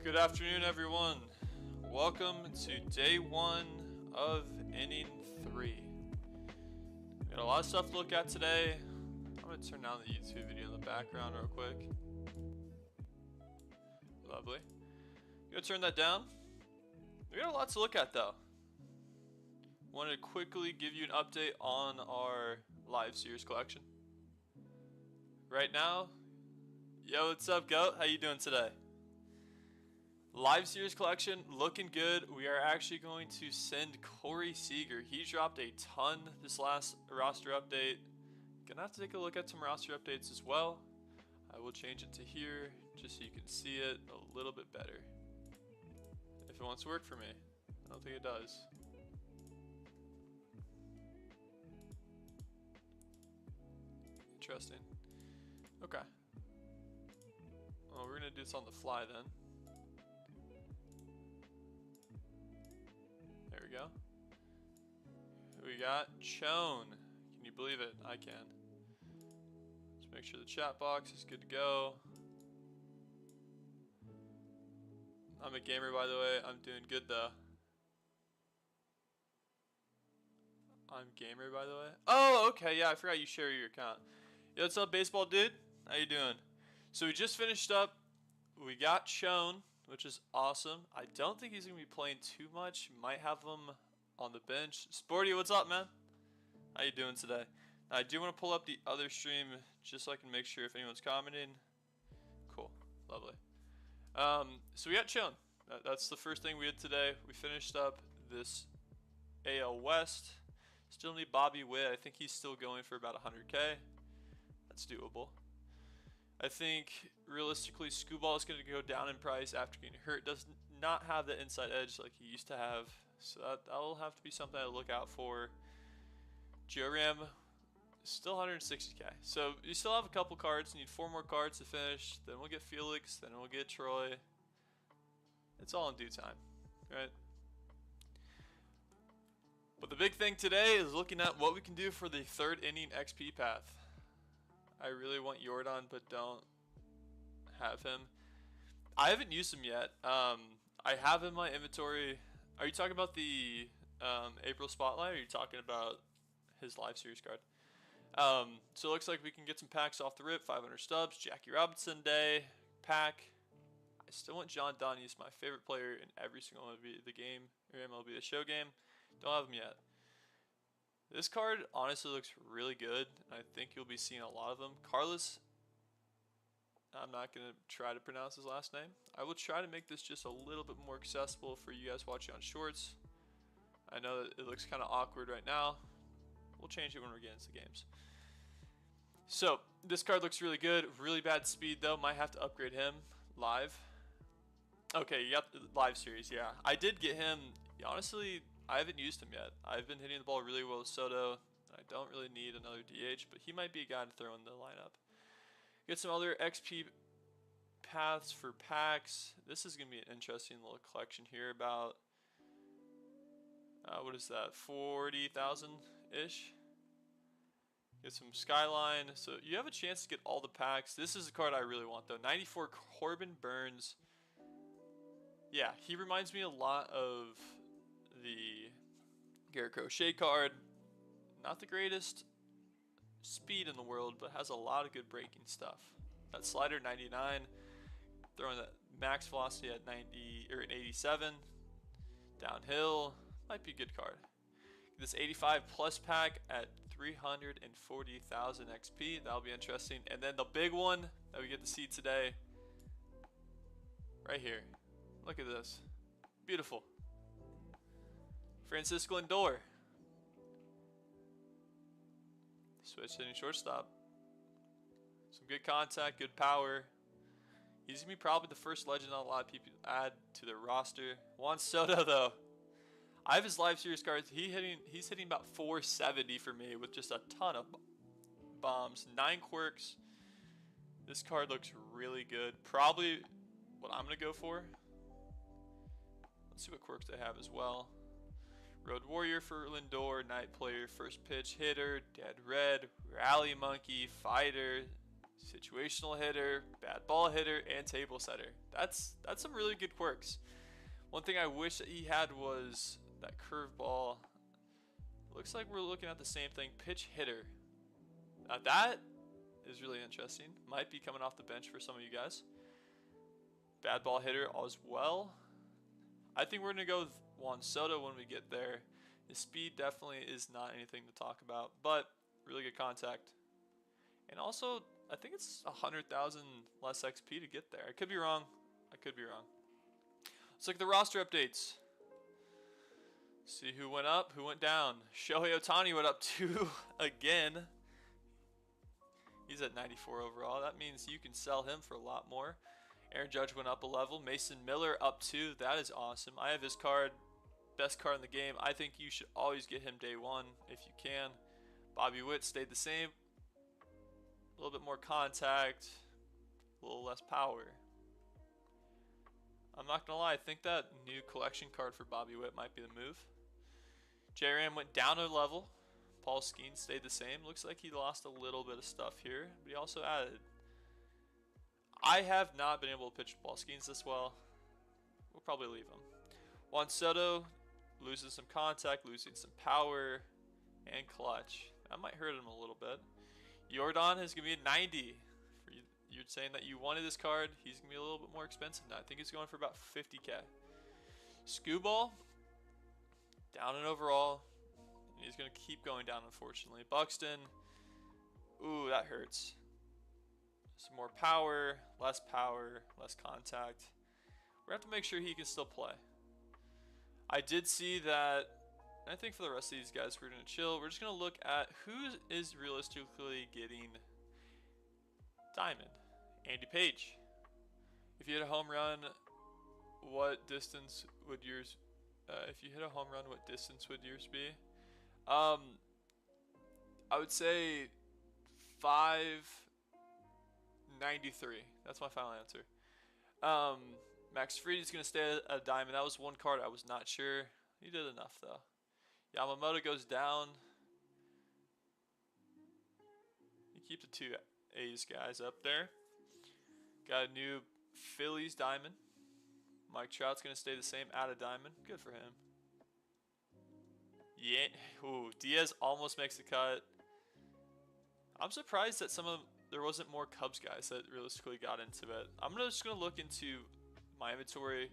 Good afternoon, everyone. Welcome to day 1 of inning 3. We got a lot of stuff to look at today. I'm going to turn down the YouTube video in the background real quick. Lovely. Gonna turn that down. We got a lot to look at though. Wanted to quickly give you an update on our live series collection. Right now, yo, what's up, Goat? How you doing today? Live series collection looking good. We are actually going to send Corey Seager. He dropped a ton this last roster update. Gonna have to take a look at some roster updates as well. I will change it to here just so you can see it a little bit better. If it wants to work for me. I don't think it does. Interesting. Okay. Well, we're gonna do this on the fly then. There we go. Who we got? Chone. Can you believe it? I can. Let's make sure the chat box is good to go. I'm a gamer, by the way. I'm doing good though. I'm gamer, by the way. Oh, okay. Yeah, I forgot you share your account. Yo, what's up, baseball dude? How you doing? So we just finished up. We got Chone, which is awesome. I don't think he's going to be playing too much. Might have him on the bench. Sporty, what's up, man? How you doing today? Now, I do want to pull up the other stream just so I can make sure if anyone's commenting. Cool. Lovely. So we got Chone. That's the first thing we did today. We finished up this AL West. Still need Bobby Witt. I think he's still going for about 100K. That's doable. I think realistically Scooball is going to go down in price after getting hurt. Does not have the inside edge like he used to have. So that will have to be something to look out for. Joe Ram, still 160K. So you still have a couple cards. You need 4 more cards to finish. Then we'll get Felix. Then we'll get Troy. It's all in due time, right? But the big thing today is looking at what we can do for the 3rd inning XP path. I really want Jordan, but don't have him. I haven't used him yet. I have in my inventory. Are you talking about the April Spotlight, or are you talking about his live series card? So it looks like we can get some packs off the rip. 500 stubs, Jackie Robinson Day pack. I still want John Dunn. He's my favorite player in every single MLB the game, or MLB the show game. Don't have him yet. This card honestly looks really good. I think you'll be seeing a lot of them. Carlos, I'm not going to try to pronounce his last name. I will try to make this just a little bit more accessible for you guys watching on shorts. I know that it looks kind of awkward right now. We'll change it when we get into games. So this card looks really good. Really bad speed though. Might have to upgrade him live. Okay, you got the live series. Yeah, I did get him. Honestly, I haven't used him yet. I've been hitting the ball really well with Soto. I don't really need another DH, but he might be a guy to throw in the lineup. Get some other XP paths for packs. This is going to be an interesting little collection here. About, what is that, 40,000-ish? Get some Skyline. So you have a chance to get all the packs. This is a card I really want, though. 94 Corbin Burns. Yeah, he reminds me a lot of the Garrett Crochet card. Not the greatest speed in the world, but has a lot of good breaking stuff. That slider 99, throwing that max velocity at 90 or an 87. Downhill might be a good card. This 85 plus pack at 340,000 XP. That'll be interesting. And then the big one that we get to see today, right here. Look at this, beautiful. Francisco Lindor. Switch hitting shortstop. Some good contact, good power. He's going to be probably the first legend that a lot of people add to their roster. Juan Soto, though. I have his live series cards. He's hitting about 470 for me with just a ton of bombs. 9 quirks. This card looks really good. Probably what I'm going to go for. Let's see what quirks they have as well. Road Warrior for Lindor, Night Player, First Pitch Hitter, Dead Red, Rally Monkey, Fighter, situational hitter, bad ball hitter, and table setter. That's some really good quirks. One thing I wish that he had was that curveball. Looks like we're looking at the same thing. Pitch hitter. Now that is really interesting. Might be coming off the bench for some of you guys. Bad ball hitter as well. I think we're going to go with Juan Soto when we get there. His speed definitely is not anything to talk about, but really good contact. And also, I think it's 100,000 less XP to get there. I could be wrong. I could be wrong. Let's look at the roster updates. See who went up, who went down. Shohei Ohtani went up 2 again. He's at 94 overall. That means you can sell him for a lot more. Aaron Judge went up a level. Mason Miller up 2. That is awesome. I have his card. Best card in the game. I think you should always get him day 1 if you can. Bobby Witt stayed the same. A little bit more contact. A little less power. I'm not going to lie. I think that new collection card for Bobby Witt might be the move. J-Ram went down a level. Paul Skeens stayed the same. Looks like he lost a little bit of stuff here, but he also added. I have not been able to pitch Paul Skeens this well. We'll probably leave him. Juan Soto losing some contact, losing some power, and clutch. That might hurt him a little bit. Jordan is going to be a 90. You're saying that you wanted this card. He's going to be a little bit more expensive now. I think he's going for about 50K. Skubal, down in overall. He's going to keep going down, unfortunately. Buxton, ooh, that hurts. Some more power, less contact. We're going to have to make sure he can still play. I did see that, I think for the rest of these guys, we're going to chill. We're just going to look at who is realistically getting diamond. Andy Page. If you hit a home run, what distance would yours, if you hit a home run, what distance would yours be? I would say 593. That's my final answer. Max Fried is going to stay at a diamond. That was one card I was not sure. He did enough, though. Yamamoto goes down. You keep the 2 A's guys up there. Got a new Phillies diamond. Mike Trout's going to stay the same at a diamond. Good for him. Yeah. Ooh, Diaz almost makes the cut. I'm surprised that there wasn't more Cubs guys that realistically got into it. I'm just going to look into my inventory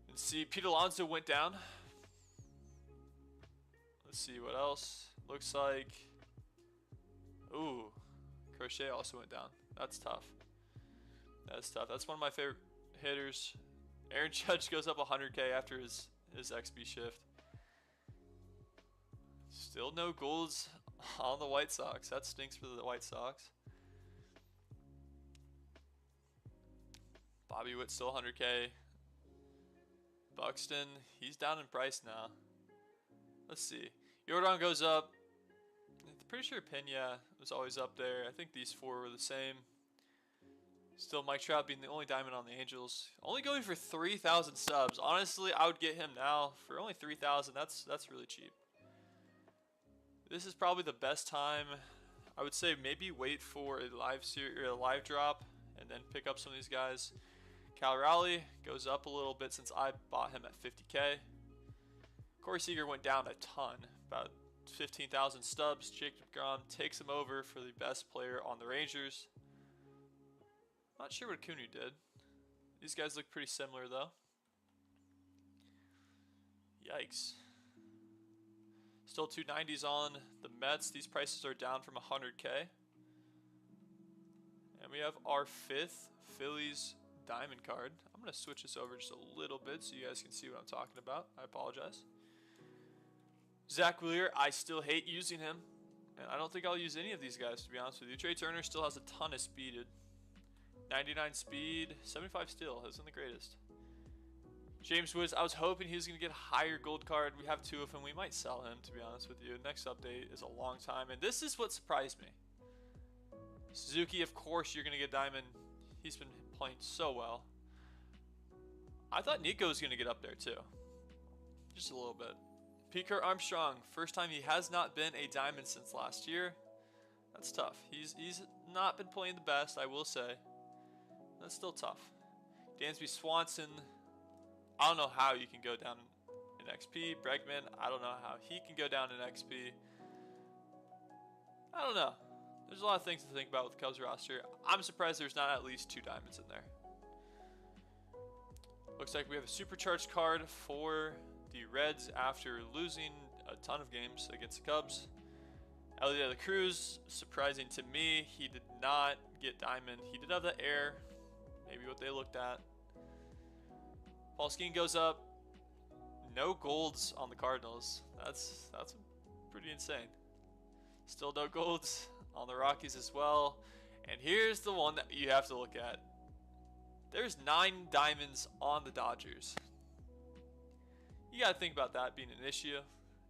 and see. Pete Alonso went down. Let's see what else. Looks like. Ooh, Crochet also went down. That's tough. That's tough. That's one of my favorite hitters. Aaron Judge goes up 100K after his XP shift. Still no golds on the White Sox. That stinks for the White Sox. Bobby Witt still 100K. Buxton, he's down in price now. Let's see. Jordan goes up. I'm pretty sure Pena was always up there. I think these 4 were the same. Still Mike Trout being the only diamond on the Angels. Only going for 3,000 subs. Honestly, I would get him now for only 3,000. That's really cheap. This is probably the best time. I would say maybe wait for a live drop and then pick up some of these guys. Cal Raleigh goes up a little bit since I bought him at 50K. Corey Seager went down a ton, about 15,000 stubs. Jacob Grom takes him over for the best player on the Rangers. Not sure what Acuna did. These guys look pretty similar though. Yikes. Still 290s on the Mets. These prices are down from 100K. And we have our 5th Phillies diamond card. I'm going to switch this over just a little bit so you guys can see what I'm talking about. I apologize. Zach Wheeler, I still hate using him. And I don't think I'll use any of these guys, to be honest with you. Trey Turner still has a ton of speed. 99 speed, 75 steal. Isn't the greatest. James Woods, I was hoping he was going to get a higher gold card. We have 2 of him. We might sell him, to be honest with you. Next update is a long time. And this is what surprised me. Suzuki, of course, you're going to get diamond. He's been playing so well. I thought Nico was going to get up there, too. Just a little bit. Peter Armstrong, first time he has not been a diamond since last year. That's tough. He's not been playing the best, I will say. That's still tough. Dansby Swanson, I don't know how you can go down in XP. Bregman, I don't know how he can go down in XP. I don't know. There's a lot of things to think about with the Cubs roster. I'm surprised there's not at least 2 diamonds in there. Looks like we have a supercharged card for the Reds after losing a ton of games against the Cubs. Elliot de la Cruz, surprising to me, he did not get diamond. He did have the air, maybe what they looked at. Paul Skeen goes up. No golds on the Cardinals. That's pretty insane. Still no golds on the Rockies as well. And here's the one that you have to look at. There's 9 diamonds on the Dodgers. You got to think about that being an issue.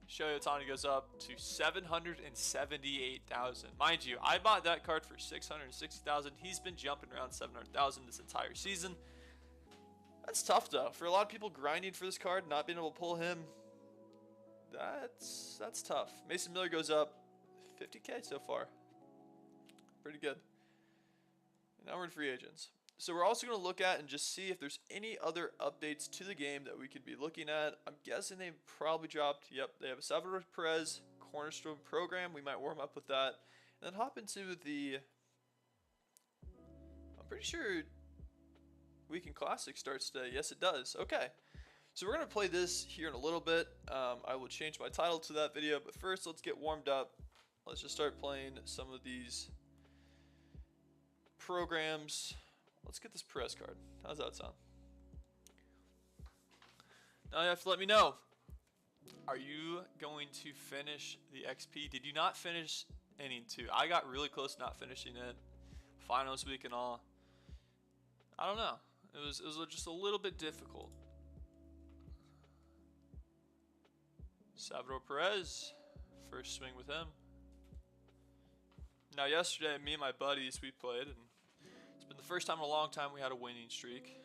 Shohei Ohtani goes up to 778,000. Mind you, I bought that card for 660,000. He's been jumping around 700,000 this entire season. That's tough though. For a lot of people grinding for this card, not being able to pull him, that's tough. Mason Miller goes up 50K so far. Pretty good. And now we're in free agents. So we're also going to look at and just see if there's any other updates to the game that we could be looking at. I'm guessing they probably dropped, yep, they have a Salvador Perez Cornerstone program. We might warm up with that. And then hop into the, I'm pretty sure Weekend Classic starts today. Yes, it does. Okay. So we're going to play this here in a little bit. I will change my title to that video. But first, let's get warmed up. Let's just start playing some of these programs. Let's get this Perez card. How's that sound? Now you have to let me know. Are you going to finish the XP? Did you not finish inning 2? I got really close to not finishing it. Finals week and all. I don't know. It was just a little bit difficult. Salvador Perez. First swing with him. Now yesterday, me and my buddies, we played, and it's been the first time in a long time we had a winning streak.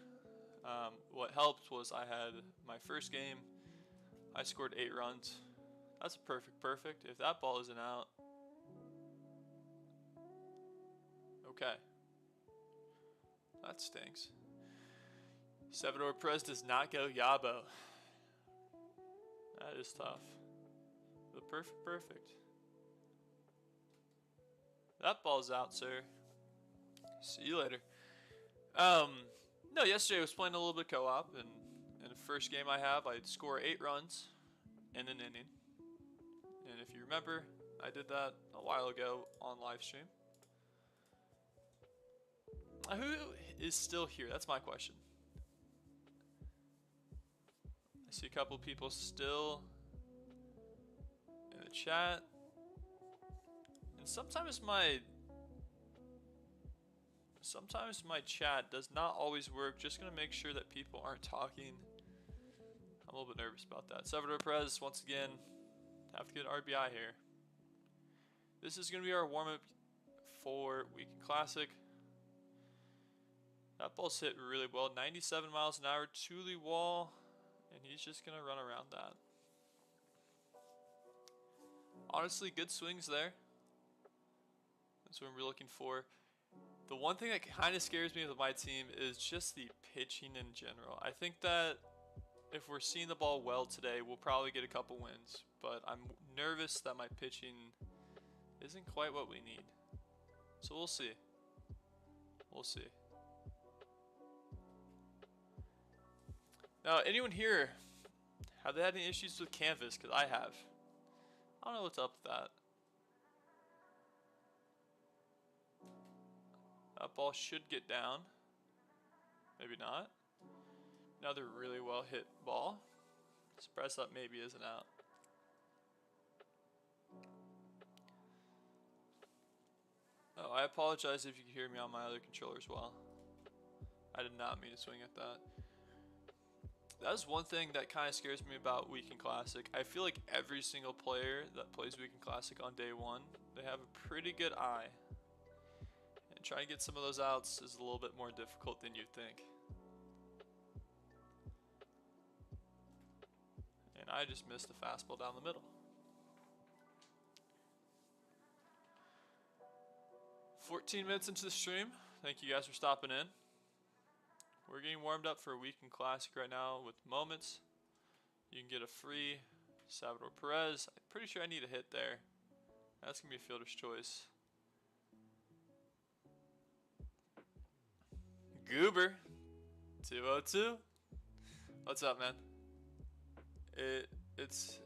What helped was I had my first game, I scored 8 runs. That's a perfect. If that ball isn't out, okay. That stinks. Salvador Perez does not go Yabo. That is tough. The perfect. That ball's out, sir. See you later. No, yesterday I was playing a little bit co-op, and in the first game I have, I'd score 8 runs in an inning. And if you remember, I did that a while ago on live stream. Who is still here? That's my question. I see a couple people still in the chat. And sometimes my chat does not always work. Just going to make sure that people aren't talking. I'm a little bit nervous about that. Salvador Perez, once again, have to get an RBI here. This is going to be our warm-up for Weekend Classic. That ball's hit really well. 97 miles an hour to the wall. And he's just going to run around that. Honestly, good swings there. That's what we're looking for. The one thing that kind of scares me with my team is just the pitching in general. I think that if we're seeing the ball well today, we'll probably get a couple wins. But I'm nervous that my pitching isn't quite what we need. So we'll see. We'll see. Now, anyone here, have they had any issues with Canvas? Because I have. I don't know what's up with that. That ball should get down. Maybe not. Another really well hit ball. Surprised that maybe isn't out. Oh, I apologize if you can hear me on my other controller as well. I did not mean to swing at that. That's one thing that kind of scares me about Weekend Classic. I feel like every single player that plays Weekend Classic on day 1, they have a pretty good eye. And trying to get some of those outs is a little bit more difficult than you'd think. And I just missed the fastball down the middle. 14 minutes into the stream. Thank you guys for stopping in. We're getting warmed up for a weekend classic right now with moments. You can get a free Salvador Perez. I'm pretty sure I need a hit there. That's going to be a fielder's choice. Goober. 202. What's up, man? It's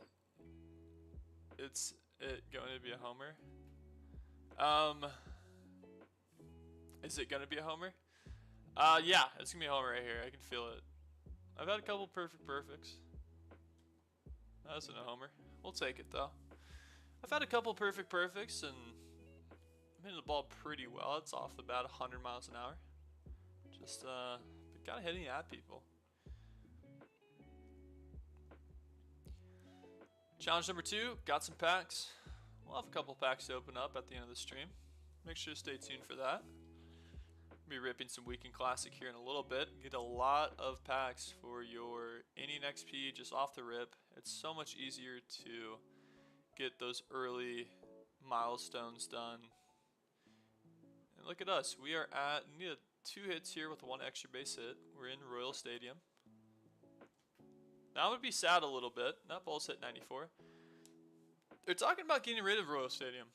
it going to be a homer? Is it going to be a homer? Yeah, it's going to be a homer right here. I can feel it. I've had a couple perfects. That wasn't a homer. We'll take it, though. I've had a couple perfects, and I'm hitting the ball pretty well. It's off the bat 100 miles an hour. Just, kind of hitting at people. Challenge number 2, got some packs. We'll have a couple packs to open up at the end of the stream. Make sure to stay tuned for that. Be ripping some weekend classic here in a little bit. Get a lot of packs for your inning XP just off the rip. It's so much easier to get those early milestones done. And look at us. We are at need 2 hits here with 1 extra base hit. We're in Royal Stadium. Now I would be sad a little bit. That ball's hit 94. They're talking about getting rid of Royal Stadium.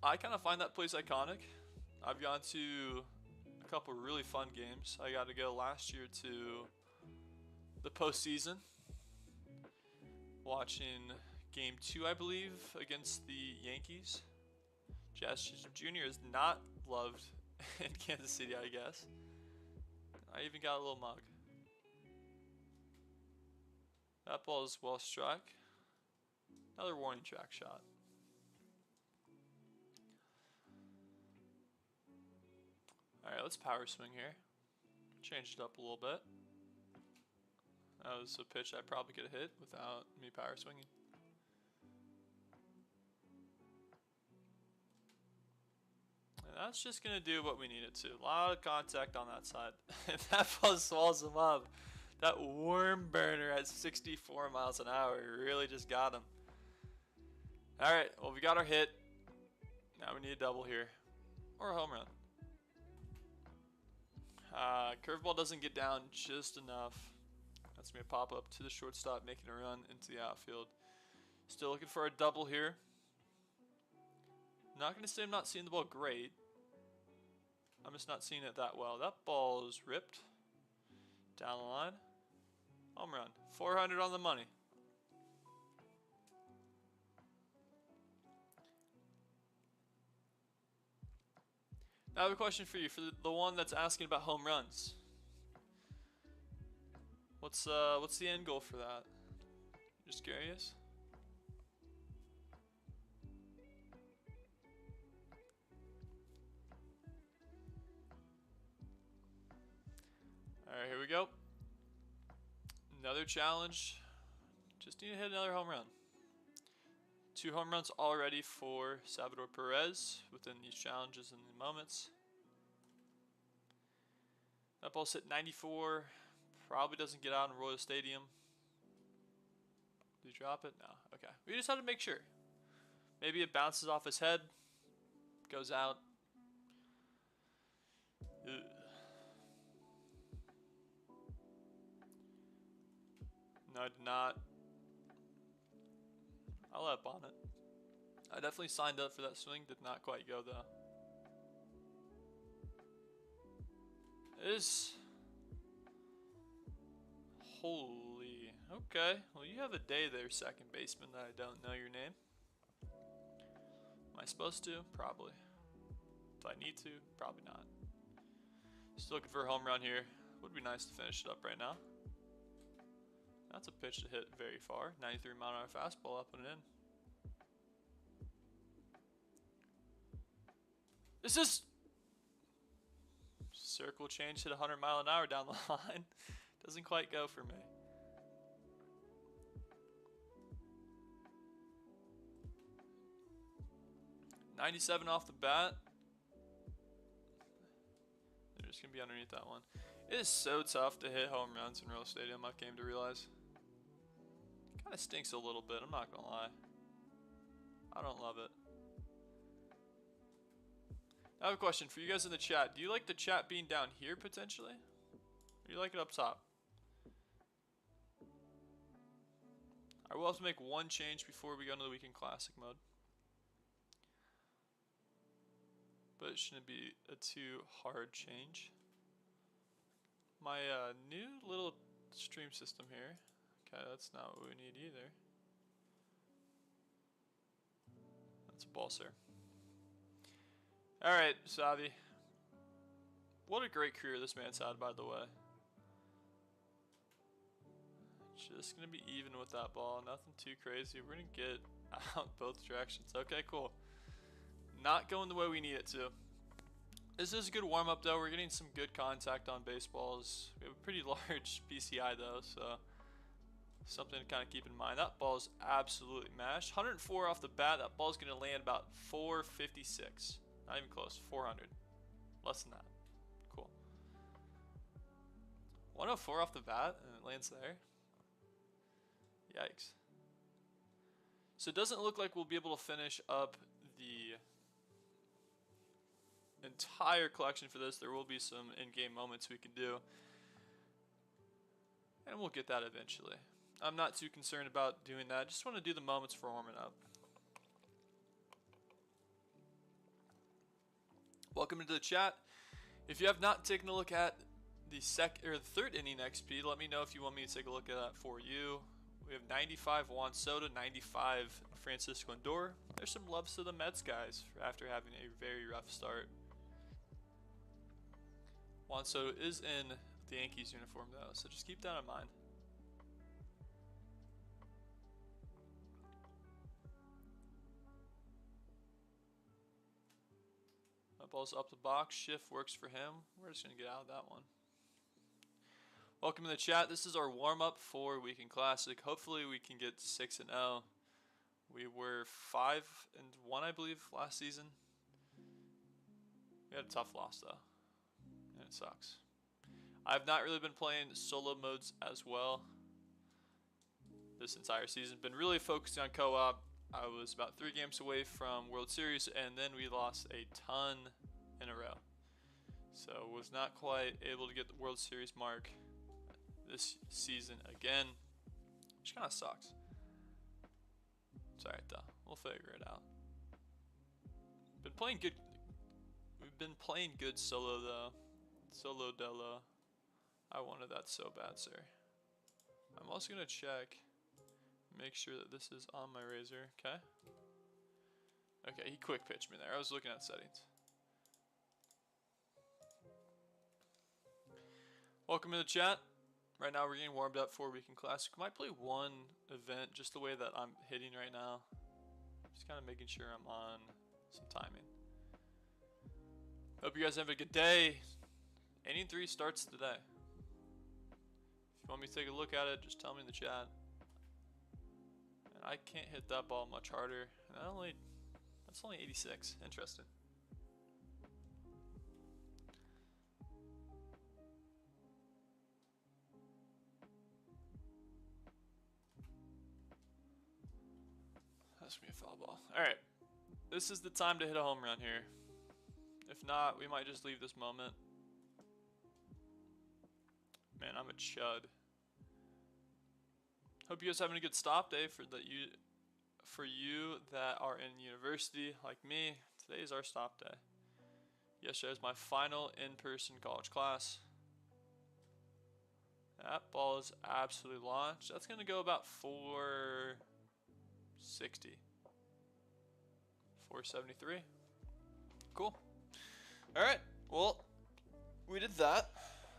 I kind of find that place iconic. I've gone to a couple really fun games. I got to go last year to the postseason, watching game 2, I believe, against the Yankees. Jazz Jr. is not loved in Kansas City, I guess. I even got a little mug. That ball is well struck. Another warning track shot. Alright, let's power swing here. Change it up a little bit. That was a pitch I probably could have hit without me power swinging. And that's just going to do what we need it to. A lot of contact on that side. If that ball swallows him up, that worm burner at 64 miles an hour really just got him. Alright, well, we got our hit. Now we need a double here. Or a home run. Curveball doesn't get down just enough. That's going to pop up to the shortstop, making a run into the outfield. Still looking for a double here. Not going to say I'm not seeing the ball great. I'm just not seeing it that well. That ball is ripped. Down the line. Home run. 400 on the money. Now I have a question for you, for the one that's asking about home runs. What's the end goal for that? Just curious. Alright, here we go. Another challenge. Just need to hit another home run. 2 home runs already for Salvador Perez within these challenges and the moments. That ball's hit 94. Probably doesn't get out in Royal Stadium. Did he drop it? No. Okay. We just had to make sure. Maybe it bounces off his head. Goes out. Ugh. No, I did not. I'll up on it. I definitely signed up for that swing. Did not quite go though. It is. Holy. Okay. Well, you have a day there, second baseman, that I don't know your name. Am I supposed to? Probably. Do I need to? Probably not. Still looking for a home run here. Would be nice to finish it up right now. That's a pitch to hit very far. 93 mile an hour fastball up and in. This is circle change, hit 100 mile an hour down the line. Doesn't quite go for me. .97 off the bat. They're just gonna be underneath that one. It is so tough to hit home runs in Royal Stadium, I've came to realize. Kind of stinks a little bit, I'm not gonna lie. I don't love it. I have a question for you guys in the chat. Do you like the chat being down here potentially? Or do you like it up top? I will have to make one change before we go into the Weekend Classic mode. But it shouldn't be a too hard change. My new little stream system here. Okay, that's not what we need either. That's a ball, sir. Alright, Savi. What a great career this man's had, by the way. Just going to be even with that ball. Nothing too crazy. We're going to get out both directions. Okay, cool. Not going the way we need it to. This is a good warm-up, though. We're getting some good contact on baseballs. We have a pretty large PCI, though, so something to kind of keep in mind. That ball's absolutely mashed. 104 off the bat. That ball's going to land about 456. Not even close. 400. Less than that. Cool. 104 off the bat, and it lands there. Yikes. So it doesn't look like we'll be able to finish up the entire collection for this. There will be some in-game moments we can do, and we'll get that eventually. I'm not too concerned about doing that. Just want to do the moments for warming up. Welcome into the chat. If you have not taken a look at the third inning XP, let me know if you want me to take a look at that for you. We have 95 Juan Soto, 95 Francisco Lindor. There's some loves to the Mets guys after having a very rough start. Juan Soto is in the Yankees uniform though, so just keep that in mind. That ball's up the box. Shift works for him. We're just going to get out of that one. Welcome to the chat. This is our warm-up for Weekend Classic. Hopefully we can get 6-0. We were 5-1, I believe, last season. We had a tough loss, though, and it sucks. I've not really been playing solo modes as well this entire season. Been really focusing on co-op. I was about 3 games away from World Series, and then we lost a ton in a row. So was not quite able to get the World Series mark this season again, which kind of sucks. It's alright though, we'll figure it out. Been playing good. We've been playing good solo though. Solo Delo. I wanted that so bad, sir. I'm also gonna check, make sure that this is on my razor. Okay. Okay, he quick pitched me there. I was looking at settings. Welcome to the chat. Right now we're getting warmed up for Weekend Classic. Might play one event just the way that I'm hitting right now. Just kind of making sure I'm on some timing. Hope you guys have a good day. Inning 3 starts today. If you want me to take a look at it, just tell me in the chat. And I can't hit that ball much harder. And that's only 86. Interesting. That's gonna be a foul ball. Alright. This is the time to hit a home run here. If not, we might just leave this moment. Man, I'm a chud. Hope you guys having a good stop day for you that are in university like me. Today is our stop day. Yesterday was my final in-person college class. That ball is absolutely launched. That's gonna go about 460. 473. Cool. Alright, well, we did that.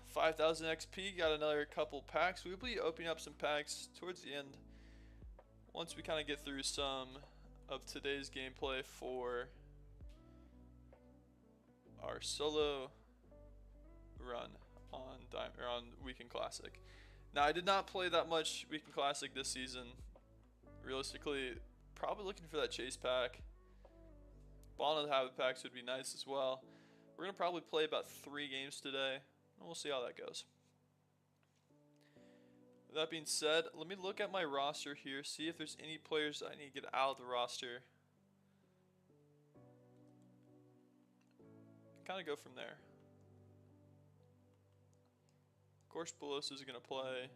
5,000 XP, got another couple packs. We'll be opening up some packs towards the end once we kind of get through some of today's gameplay for our solo run on Weekend Classic. Now, I did not play that much Weekend Classic this season. Realistically, probably looking for that chase pack. Ball and habit packs would be nice as well. We're going to probably play about 3 games today, and we'll see how that goes. With that being said, let me look at my roster here, see if there's any players I need to get out of the roster. kind of go from there. Of course, Pelosi is going to play.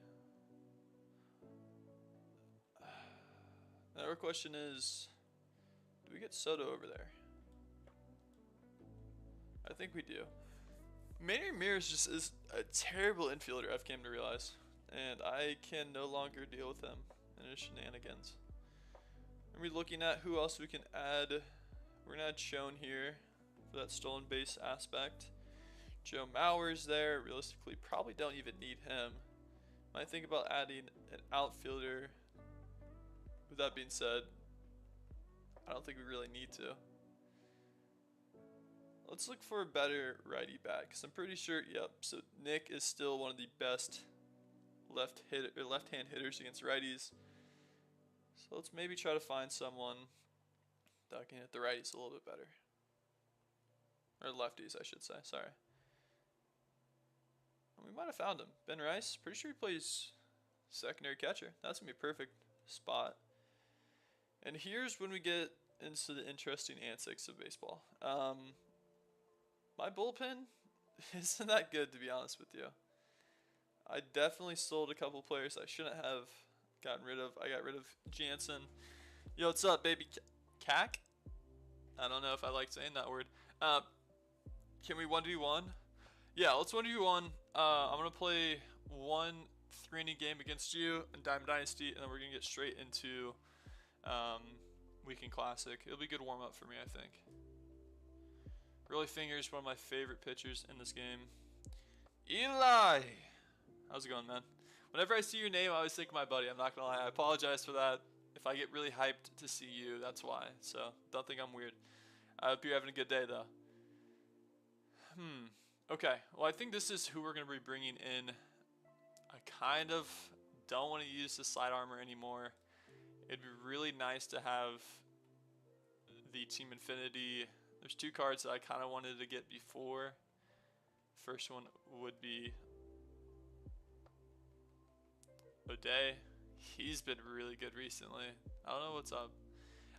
Another question is, do we get Soto over there? I think we do. Manny Ramirez just is a terrible infielder, I've come to realize. And I can no longer deal with him and his shenanigans. And we're looking at who else we can add. We're going to add Schoen here for that stolen base aspect. Joe Mauer's there. Realistically, probably don't even need him. I think about adding an outfielder. With that being said, I don't think we really need to. Let's look for a better righty bat, because I'm pretty sure, yep, so Nick is still one of the best left-hand hitters against righties. So let's maybe try to find someone that can hit the righties a little bit better. Or lefties, I should say, sorry. We might have found him. Ben Rice, pretty sure he plays secondary catcher. That's going to be a perfect spot. And here's when we get into the interesting antics of baseball. My bullpen isn't that good, to be honest with you. I definitely sold a couple players I shouldn't have gotten rid of. I got rid of Jansen. Yo, what's up, baby? Cack? I don't know if I like saying that word. Can we 1v1? Yeah, let's 1v1. I'm going to play one 3-inning game against you in Diamond Dynasty, and then we're going to get straight into Weekend Classic. It'll be a good warm-up for me, I think. Really Fingers, one of my favorite pitchers in this game. Eli! How's it going, man? Whenever I see your name, I always think of my buddy. I'm not going to lie. I apologize for that. If I get really hyped to see you, that's why. So, don't think I'm weird. I hope you're having a good day, though. Okay. Well, I think this is who we're going to be bringing in. I kind of don't want to use the side armor anymore. It'd be really nice to have the Team Infinity. There's two cards that I kind of wanted to get before. First one would be O'Day. He's been really good recently. I don't know what's up.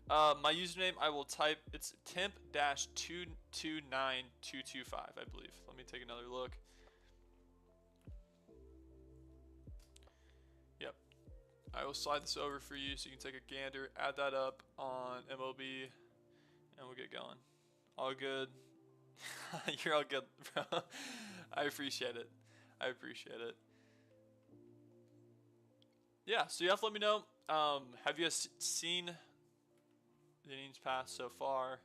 My username, I will type, it's temp-229225, I believe. Let me take another look. Yep. I will slide this over for you so you can take a gander, add that up on MLB, and we'll get going. All good. You're all good, bro. I appreciate it. I appreciate it. Yeah, so you have to let me know. Have you guys seen the innings passed so far?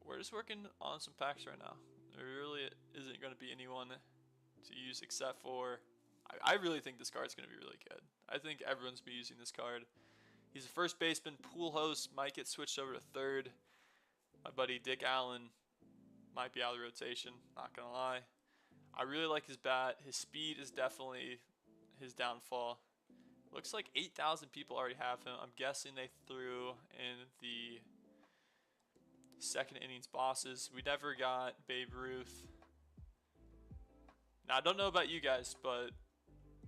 We're just working on some packs right now. There really isn't going to be anyone to use except for... I really think this card's going to be really good. I think everyone's been using this card. He's a first baseman. Pool host might get switched over to third. My buddy Dick Allen might be out of the rotation, not going to lie. I really like his bat. His speed is definitely his downfall. Looks like 8,000 people already have him. I'm guessing they threw in the second innings bosses. We never got Babe Ruth. Now, I don't know about you guys, but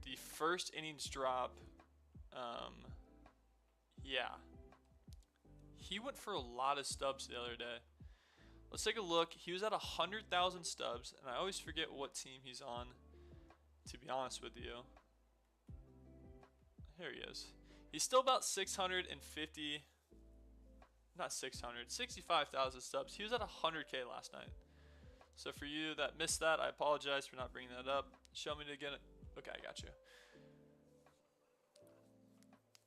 the first innings drop, yeah. He went for a lot of stubs the other day. Let's take a look. He was at 100,000 stubs, and I always forget what team he's on, to be honest with you. Here he is. He's still about 650, not 600, 65,000 stubs. He was at 100K last night. So for you that missed that, I apologize for not bringing that up. Show me again. Okay, I got you.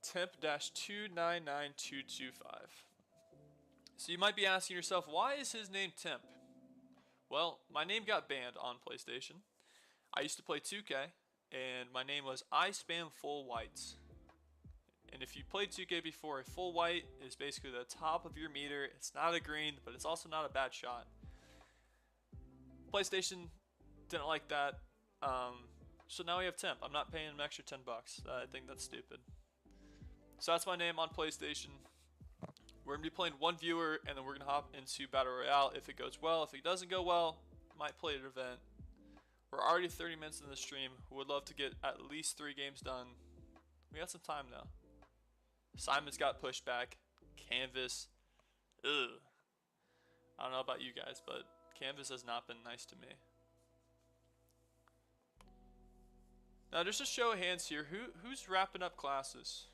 Temp-299225. So you might be asking yourself, why is his name Temp? Well, my name got banned on PlayStation. I used to play 2K, and my name was I Spam Full Whites. And if you played 2K before, a full white is basically the top of your meter. It's not a green, but it's also not a bad shot. PlayStation didn't like that, so now we have Temp. I'm not paying an extra 10 bucks. I think that's stupid. So that's my name on PlayStation. We're going to be playing one viewer, and then we're going to hop into Battle Royale if it goes well. If it doesn't go well, might play an event. We're already 30 minutes in the stream. Would love to get at least 3 games done. We got some time though. Simon's got pushback. Canvas. Ugh. I don't know about you guys, but Canvas has not been nice to me. Now, just a show of hands here. Who's wrapping up classes?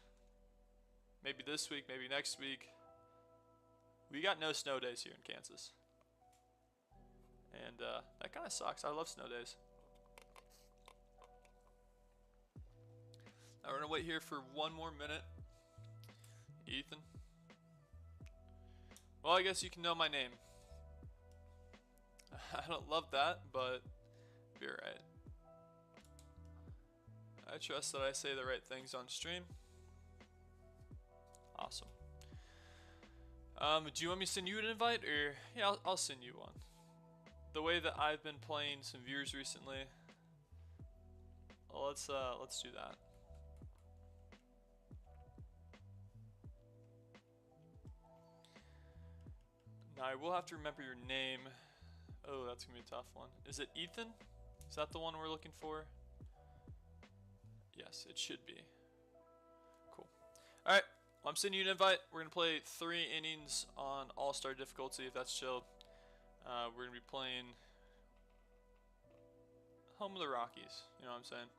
Maybe this week, maybe next week. We got no snow days here in Kansas. And that kind of sucks. I love snow days. Now we're going to wait here for one more minute. Ethan. Well, I guess you can know my name. I don't love that, but be alright. I trust that I say the right things on stream. Awesome. Do you want me to send you an invite, or yeah, I'll send you one. The way that I've been playing some viewers recently, well, let's do that. Now I will have to remember your name. Oh, that's gonna be a tough one. Is it Ethan? Is that the one we're looking for? Yes, it should be. Cool. All right, well, I'm sending you an invite. We're gonna play 3 innings on All-Star difficulty, if that's chill. We're gonna be playing home of the Rockies. You know what I'm saying?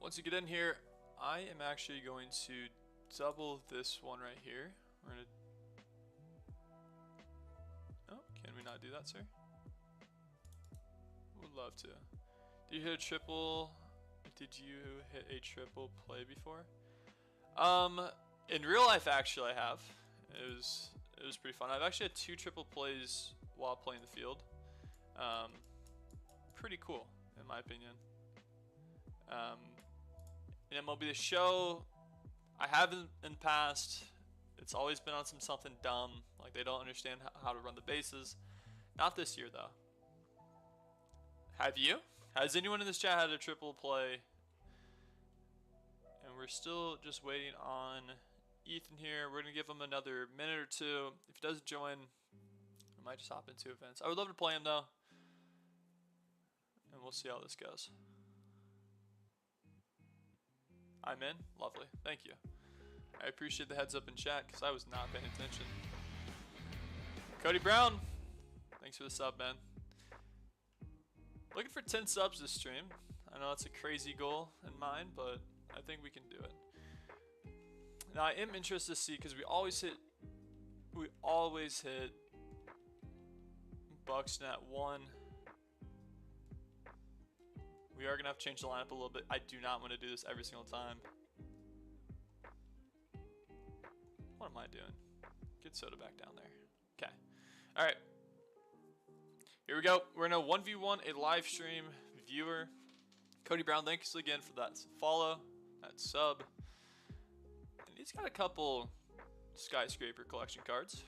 Once you get in here, I am actually going to double this one right here. We're gonna. Oh, can we not do that, sir? Would love to. Did you hit a triple? Did you hit a triple play before? In real life, actually, I have. It was pretty fun. I've actually had 2 triple plays while playing the field. Pretty cool, in my opinion. In MLB The Show, I haven't in the past. It's always been on something dumb, like they don't understand how to run the bases. Not this year, though. Have you? Has anyone in this chat had a triple play? And we're still just waiting on Ethan here. We're going to give him another minute or 2. If he doesn't join, I might just hop into events. I would love to play him, though. And we'll see how this goes. I'm in. Lovely. Thank you. I appreciate the heads up in chat because I was not paying attention. Cody Brown, thanks for the sub, man. Looking for 10 subs this stream. I know that's a crazy goal in mind, but I think we can do it. Now I am interested to see because we always hit Bucksnet 1. We are gonna have to change the lineup a little bit. I do not want to do this every single time. What am I doing? Get Soda back down there. Okay. All right. Here we go. We're in a 1v1, a live stream viewer. Cody Brown, thanks again for that follow, that sub. And he's got a couple skyscraper collection cards.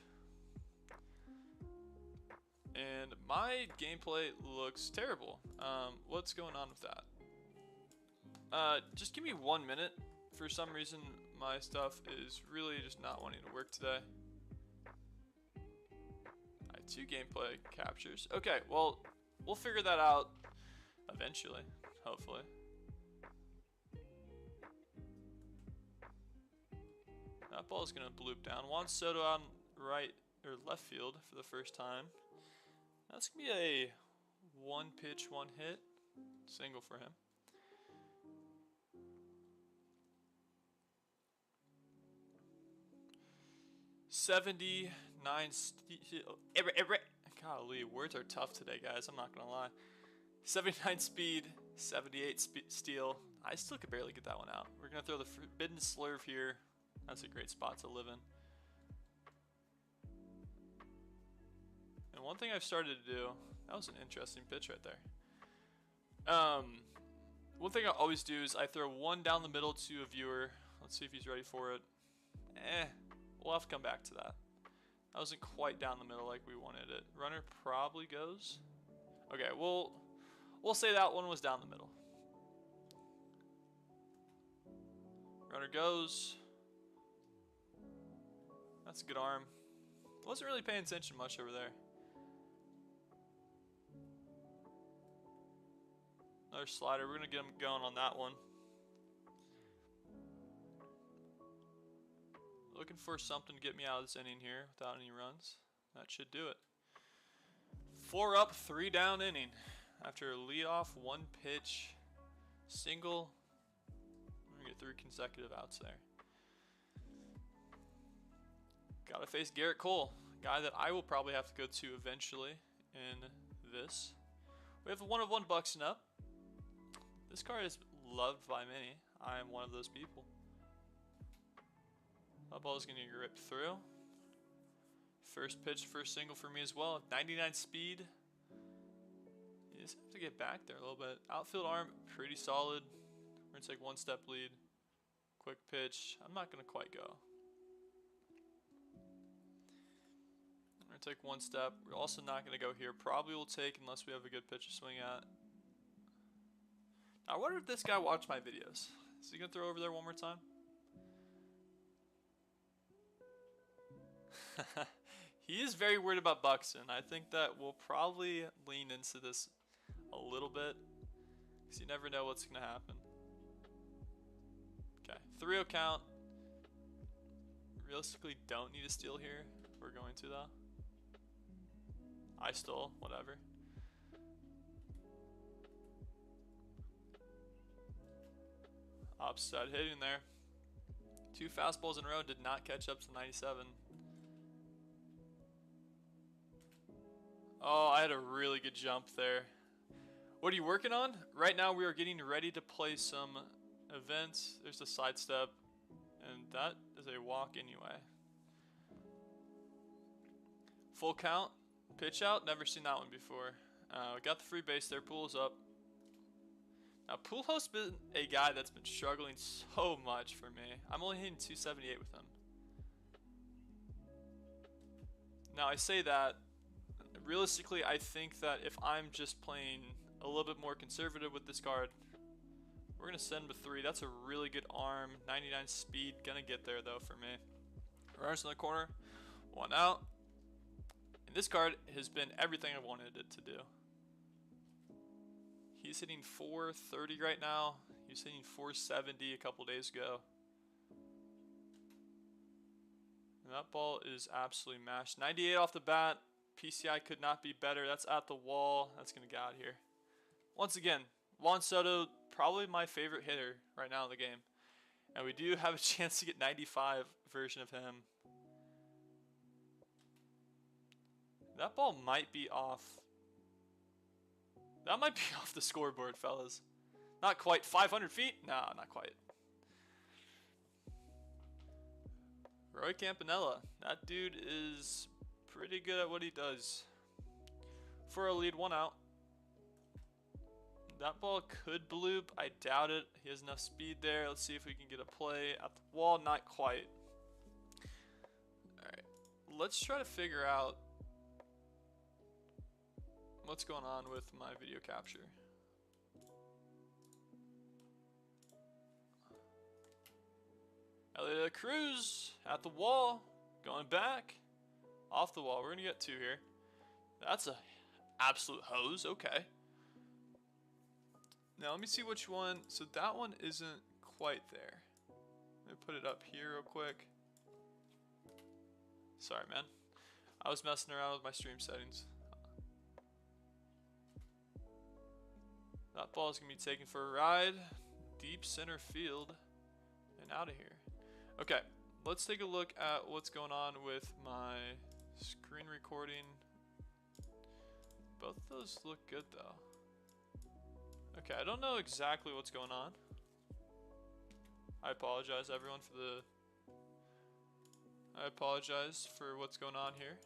And my gameplay looks terrible. What's going on with that? Just give me 1 minute. For some reason, my stuff is really just not wanting to work today. I had 2 gameplay captures. Okay, well, we'll figure that out eventually, hopefully. That ball is going to bloop down. Juan Soto on right or left field for the first time. That's going to be a 1 pitch, 1 hit single for him. $79 golly, words are tough today, guys. I'm not gonna lie. 79 speed, 78 steal. I still could barely get that one out. We're gonna throw the forbidden slurve here. That's a great spot to live in. And one thing I've started to do, that was an interesting pitch right there. One thing I always do is I throw one down the middle to a viewer. Let's see if he's ready for it. We'll have to come back to that. That wasn't quite down the middle like we wanted it. Runner probably goes. Okay, we'll say that one was down the middle. Runner goes. That's a good arm. Wasn't really paying attention much over there. Another slider. We're going to get him going on that one. Looking for something to get me out of this inning here without any runs. That should do it. 4 up, 3 down inning. After a leadoff, 1 pitch, single. We're going to get 3 consecutive outs there. Got to face Garrett Cole, a guy that I will probably have to go to eventually in this. We have the 1 of 1 Buxton up. This card is loved by many. I am one of those people. That ball is going to get ripped through. First pitch, first single for me as well. 99 speed. You just have to get back there a little bit. Outfield arm, pretty solid. We're going to take 1 step lead. Quick pitch. I'm not going to quite go. I'm going to take 1 step. We're also not going to go here. Probably will take unless we have a good pitch to swing at. I wonder if this guy watched my videos. Is he going to throw over there one more time? He is very worried about Buxton. I think that we'll probably lean into this a little bit because you never know what's going to happen. Okay, 3-0 count. Realistically, don't need a steal here. We're going to though. I stole, whatever. Upside hitting there. 2 fastballs in a row, did not catch up to 97. Oh, I had a really good jump there. What are you working on? Right now we are getting ready to play some events. There's a sidestep, and that is a walk anyway. Full count, pitch out, never seen that one before. We got the free base there, Pool's up. Now Poolhouse been a guy that's been struggling so much for me. I'm only hitting 278 with him. Now I say that, realistically I think that if I'm just playing a little bit more conservative with this card, we're going to send with 3. That's a really good arm, 99 speed, gonna get there though for me. Runners in the corner, 1 out. And this card has been everything I wanted it to do. He's hitting 430 right now. He was hitting 470 a couple days ago. And that ball is absolutely mashed. 98 off the bat. PCI could not be better. That's at the wall. That's going to get out of here. Once again, Juan Soto, probably my favorite hitter right now in the game. And we do have a chance to get 95 version of him. That ball might be off. That might be off the scoreboard, fellas. Not quite. 500 feet? Nah, not quite. Roy Campanella. That dude is pretty good at what he does. For a lead, 1 out. That ball could bloop. I doubt it. He has enough speed there. Let's see if we can get a play at the wall. Not quite. Alright. Let's try to figure out what's going on with my video capture. Elliot Cruz at the wall, going back, off the wall. We're gonna get 2 here. That's a absolute hose. Okay. Now let me see which one. So that one isn't quite there. Let me put it up here real quick. Sorry, man. I was messing around with my stream settings. That ball is going to be taken for a ride. Deep center field. And out of here. Okay. Let's take a look at what's going on with my screen recording. Both of those look good though. Okay, I don't know exactly what's going on. I apologize everyone for the... I apologize for what's going on here.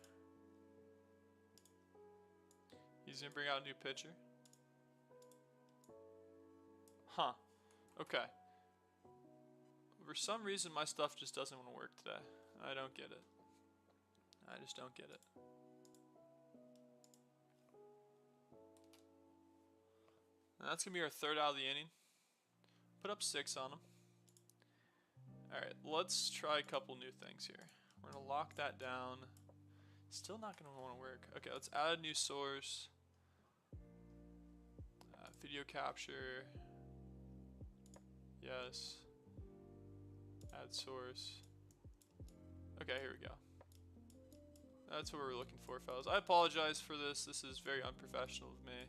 He's going to bring out a new pitcher. Huh. Okay. For some reason, my stuff just doesn't want to work today. I don't get it. I just don't get it. And that's going to be our 3rd out of the inning. Put up 6 on him. Alright, let's try a couple new things here. We're going to lock that down. Still not going to want to work. Okay, let's add a new source. Video capture. Yes. Add source. Okay, here we go. That's what we're looking for, fellas. I apologize for this. This is very unprofessional of me.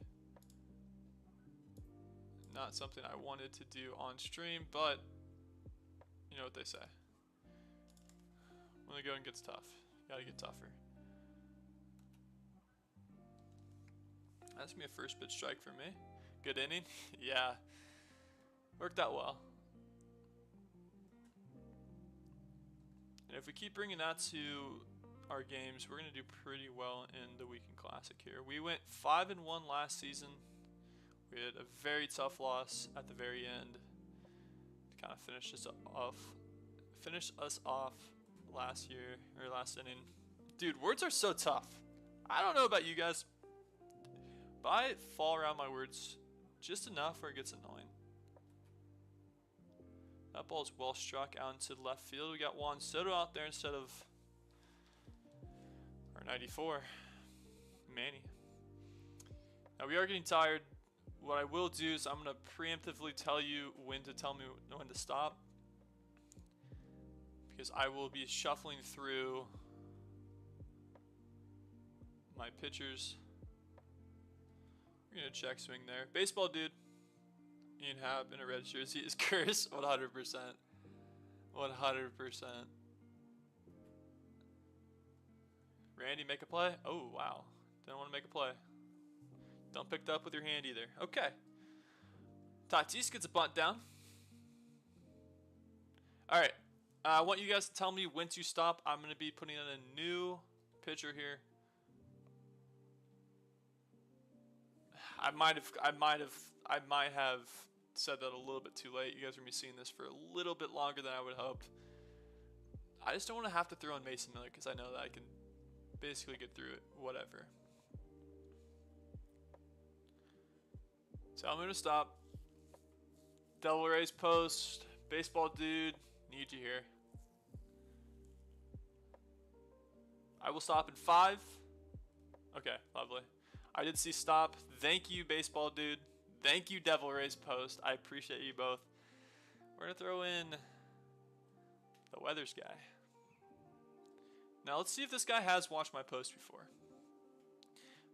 Not something I wanted to do on stream, but you know what they say. When the going gets tough, you gotta get tougher. That's gonna be a first pitch strike for me. Good inning. Yeah. Worked out well. And if we keep bringing that to our games, we're going to do pretty well in the Weekend Classic here. We went 5-1 last season. We had a very tough loss at the very end to kind of finish us off last year, or last inning. Dude, words are so tough. I don't know about you guys, but I fall around my words just enough where it gets annoying. That ball is well struck out into left field. We got Juan Soto out there instead of our 94, Manny. Now we are getting tired. What I will do is I'm going to preemptively tell you when to tell me when to stop, because I will be shuffling through my pitchers. We're going to check swing there. Baseball dude. Ian Happ in a red jersey is cursed. 100%. 100%. Randy, make a play? Oh, wow. Didn't want to make a play. Don't pick that up with your hand either. Okay. Tatis gets a bunt down. Alright. I want you guys to tell me when to stop. I'm going to be putting in a new pitcher here. I might have said that a little bit too late. You guys are going to be seeing this for a little bit longer than I would hope. I just don't want to have to throw in Mason Miller because I know that I can basically get through it. Whatever. Tell me to stop. Devil Rays post. Baseball dude. Need you here. I will stop in 5. Okay, lovely. I did see stop. Thank you, baseball dude. Thank you, Devil Rays post. I appreciate you both. We're going to throw in the Weathers guy. Now, let's see if this guy has watched my post before.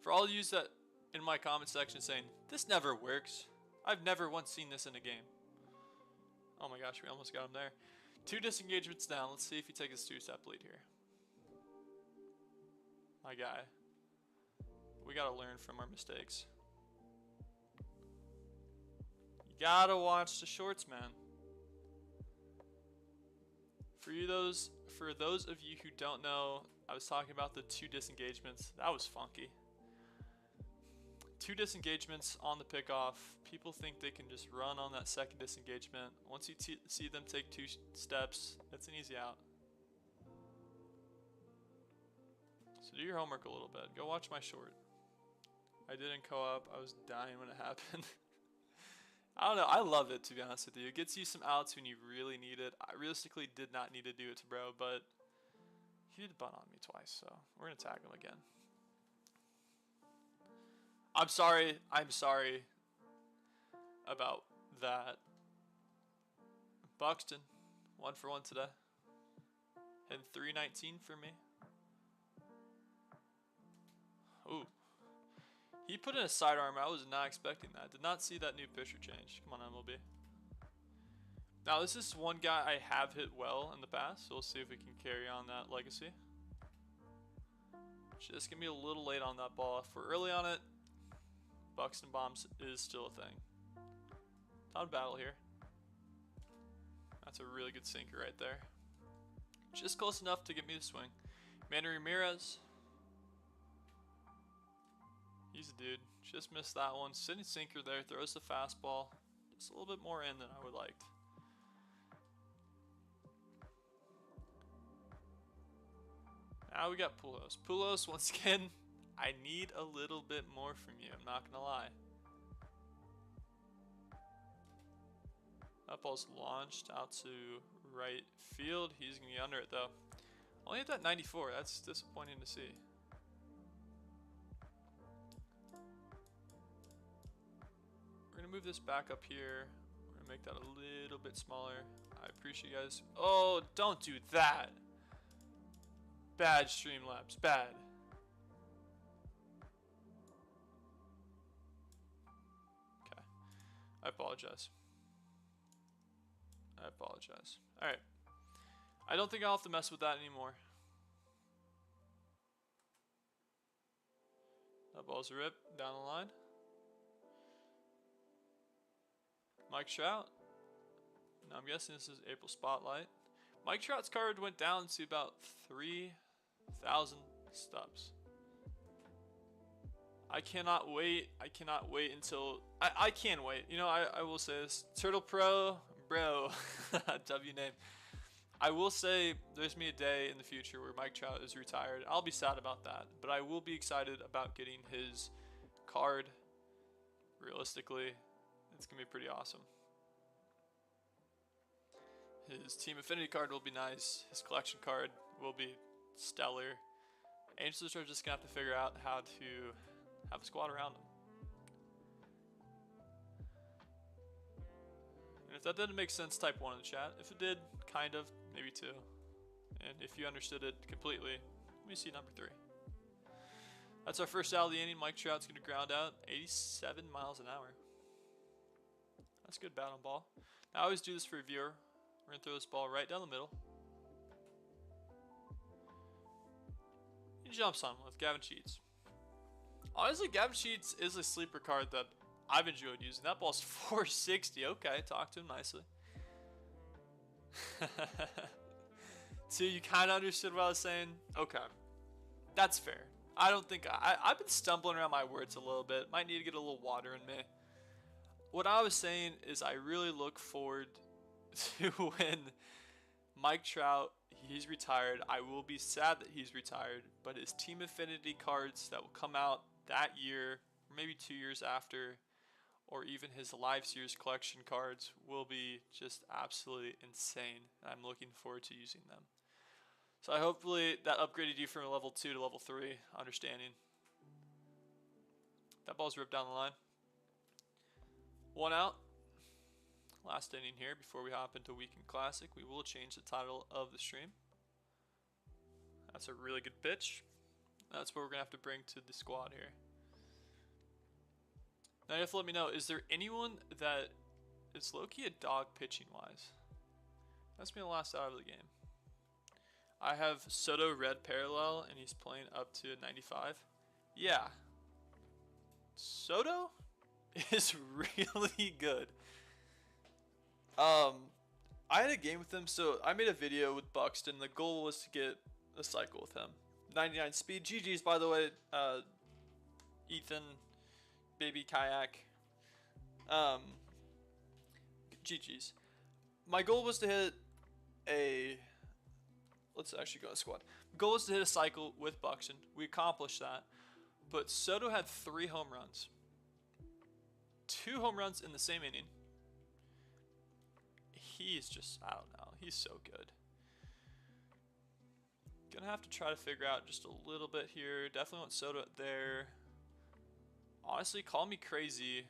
For all of you that in my comment section saying, this never works. I've never once seen this in a game. Oh my gosh, we almost got him there. 2 disengagements down. Let's see if he takes a 2-step lead here. My guy. We gotta learn from our mistakes. You gotta watch the shorts, man. For those of you who don't know, I was talking about the 2 disengagements. That was funky. 2 disengagements on the pickoff. People think they can just run on that second disengagement. Once you see them take 2 steps, it's an easy out. So do your homework a little bit. Go watch my short. I did in co-op. I was dying when it happened. I don't know. I love it, to be honest with you. It gets you some outs when you really need it. I realistically did not need to do it to bro, but he did bunt on me twice, so we're going to tag him again. I'm sorry about that. Buxton, 1 for 1 today. Hitting 319 for me. Ooh. He put in a sidearm. I was not expecting that. Did not see that new pitcher change. Come on, MLB. Now, this is one guy I have hit well in the past, so we'll see if we can carry on that legacy. Just gonna be a little late on that ball. If we're early on it, Buxton bombs is still a thing. Not a battle here. That's a really good sinker right there. Just close enough to get me to swing. Manny Ramirez. He's a dude. Just missed that one. Sitting sinker there. Throws the fastball. Just a little bit more in than I would like. Now we got Pujols. Pujols, once again, I need a little bit more from you. I'm not going to lie. That ball's launched out to right field. He's going to be under it, though. Only hit that 94. That's disappointing to see. We're going to move this back up here. We're going to make that a little bit smaller. I appreciate you guys. Oh, don't do that. Bad Streamlabs. Bad. Okay. I apologize. I apologize. Alright. I don't think I'll have to mess with that anymore. That ball's a rip down the line. Mike Trout. Now I'm guessing this is April Spotlight. Mike Trout's card went down to about 3,000 stubs. I cannot wait. I cannot wait until... I can wait. You know, I will say this. Turtle Pro, bro. W name. I will say there's me a day in the future where Mike Trout is retired. I'll be sad about that. But I will be excited about getting his card. Realistically, it's going to be pretty awesome. His Team Affinity card will be nice. His collection card will be stellar. Angels are just going to have to figure out how to have a squad around him. And if that didn't make sense, type 1 in the chat. If it did, kind of, maybe 2. And if you understood it completely, let me see number 3. That's our first out of the inning. Mike Trout's going to ground out 87 miles an hour. That's good bat on ball. Now, I always do this for a viewer. We're going to throw this ball right down the middle. He jumps on with Gavin Sheets. Honestly, Gavin Sheets is a sleeper card that I've enjoyed using. That ball's 460. Okay, talk to him nicely. 2, you kind of understood what I was saying? Okay, that's fair. I don't think... I've been stumbling around my words a little bit. Might need to get a little water in me. What I was saying is I really look forward to when Mike Trout, he's retired. I will be sad that he's retired, but his Team Affinity cards that will come out that year, maybe 2 years after, or even his Live Series collection cards will be just absolutely insane. I'm looking forward to using them. So I hopefully that upgraded you from level 2 to level 3 understanding. That ball's ripped down the line. 1 out. Last inning here before we hop into Weekend Classic. We will change the title of the stream. That's a really good pitch. That's what we're going to have to bring to the squad here. Now you have to let me know, is there anyone that is low-key a dog pitching wise? That's me the last out of the game. I have Soto red parallel and he's playing up to 95. Yeah. Soto is really good. I had a game with him, so I made a video with Buxton. The goal was to get a cycle with him. 99 speed. GG's, by the way. Ethan, baby kayak. GG's. My goal was to hit a... Let's actually go to squad. Goal was to hit a cycle with Buxton. We accomplished that. But Soto had 3 home runs. 2 home runs in the same inning. He's just, I don't know. He's so good. Gonna have to try to figure out just a little bit here. Definitely want Soto there. Honestly, call me crazy.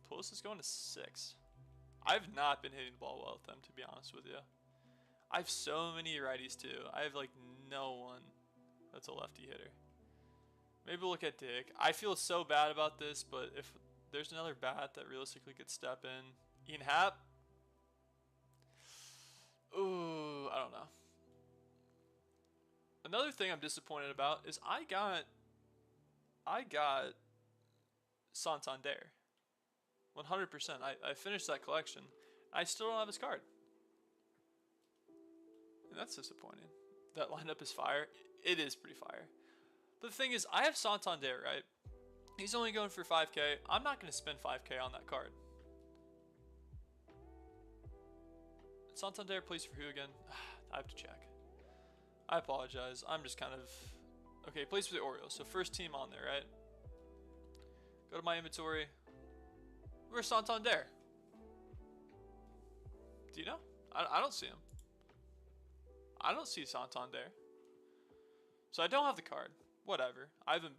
Post is going to 6. I've not been hitting the ball well with them, to be honest with you. I have so many righties too. I have like no one that's a lefty hitter. Maybe we'll look at Dick. I feel so bad about this, but if there's another bat that realistically could step in. Ian Happ. Ooh, I don't know. Another thing I'm disappointed about is I got Santander. 100%. I finished that collection. I still don't have his card. And that's disappointing. That lineup is fire. It is pretty fire. But the thing is, I have Santander, right? He's only going for 5K. I'm not going to spend 5K on that card. Santander plays for who again? I have to check. I apologize. I'm just kind of... Okay, he plays for the Orioles. So first team on there, right? Go to my inventory. Where's Santander? Do you know? I don't see him. I don't see Santander. So I don't have the card. Whatever. I have him.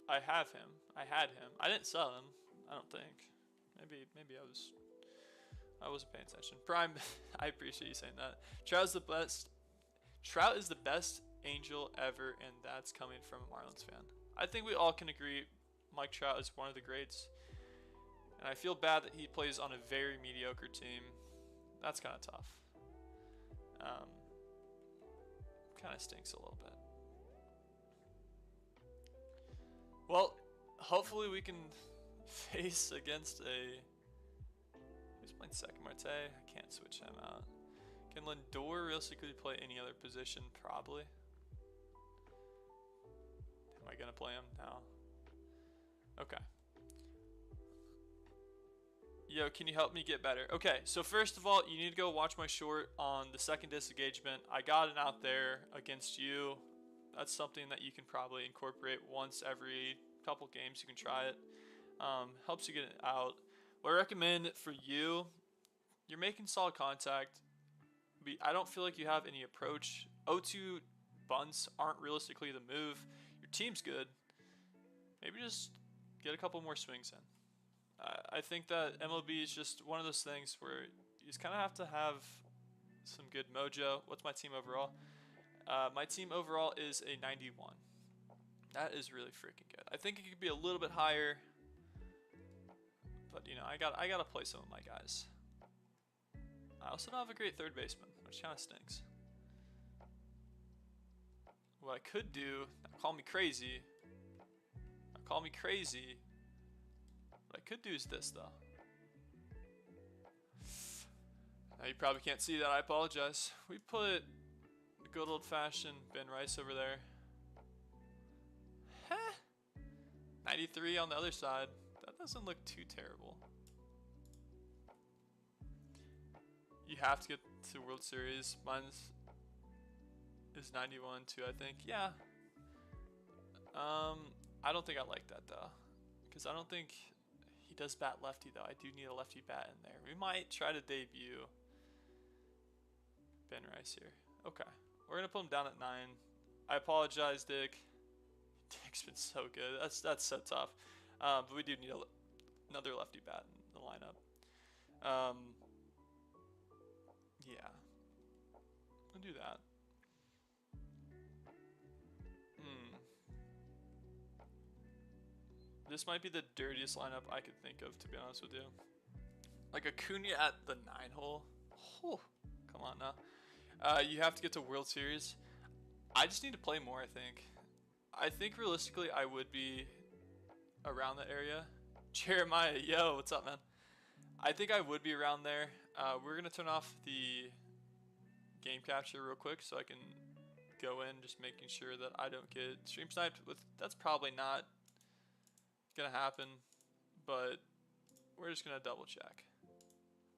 I have him. I had him. I didn't sell him. I don't think. Maybe I wasn't paying attention. Prime, I appreciate you saying that. Trout is the best. Trout is the best Angel ever, and that's coming from a Marlins fan. I think we all can agree Mike Trout is one of the greats. And I feel bad that he plays on a very mediocre team. That's kind of tough. Kind of stinks a little bit. Well, hopefully we can face against a... Who's playing second? Marte? I can't switch him out. Can Lindor realistically play any other position? Probably. Am I going to play him? No. Okay. Yo, can you help me get better? Okay, so first of all, you need to go watch my short on the second disengagement. I got it out there against you. That's something that you can probably incorporate once every couple games. You can try it. Helps you get it out. What I recommend for you, you're making solid contact. I don't feel like you have any approach. 0-2 bunts aren't realistically the move. Your team's good. Maybe just get a couple more swings in. I think that MLB is just one of those things where you just kind of have to have some good mojo. What's my team overall? My team overall is a 91. That is really freaking good. I think it could be a little bit higher, but you know, I gotta play some of my guys. I also don't have a great third baseman, which kind of stinks. What I could do, call me crazy. Call me crazy. What I could do is this, though. Now, you probably can't see that. I apologize. We put the good old-fashioned Ben Rice over there. 93 on the other side. That doesn't look too terrible. You have to get to World Series. Mine's is 91 too, I think. Yeah. I don't think I like that, though. Because I don't think... He does bat lefty, though. I do need a lefty bat in there. We might try to debut Ben Rice here. Okay. We're going to put him down at 9. I apologize, Dick. Dick's been so good. That's so tough. But we do need another lefty bat in the lineup. Yeah. I'll do that. This might be the dirtiest lineup I could think of, to be honest with you. Like Acuna at the 9 hole. Oh, come on now. You have to get to World Series. I just need to play more, I think. I think realistically I would be around that area. Jeremiah, yo, what's up, man? I think I would be around there. We're going to turn off the game capture real quick so I can go in, just making sure that I don't get stream sniped. That's probably not gonna happen, but we're just gonna double check.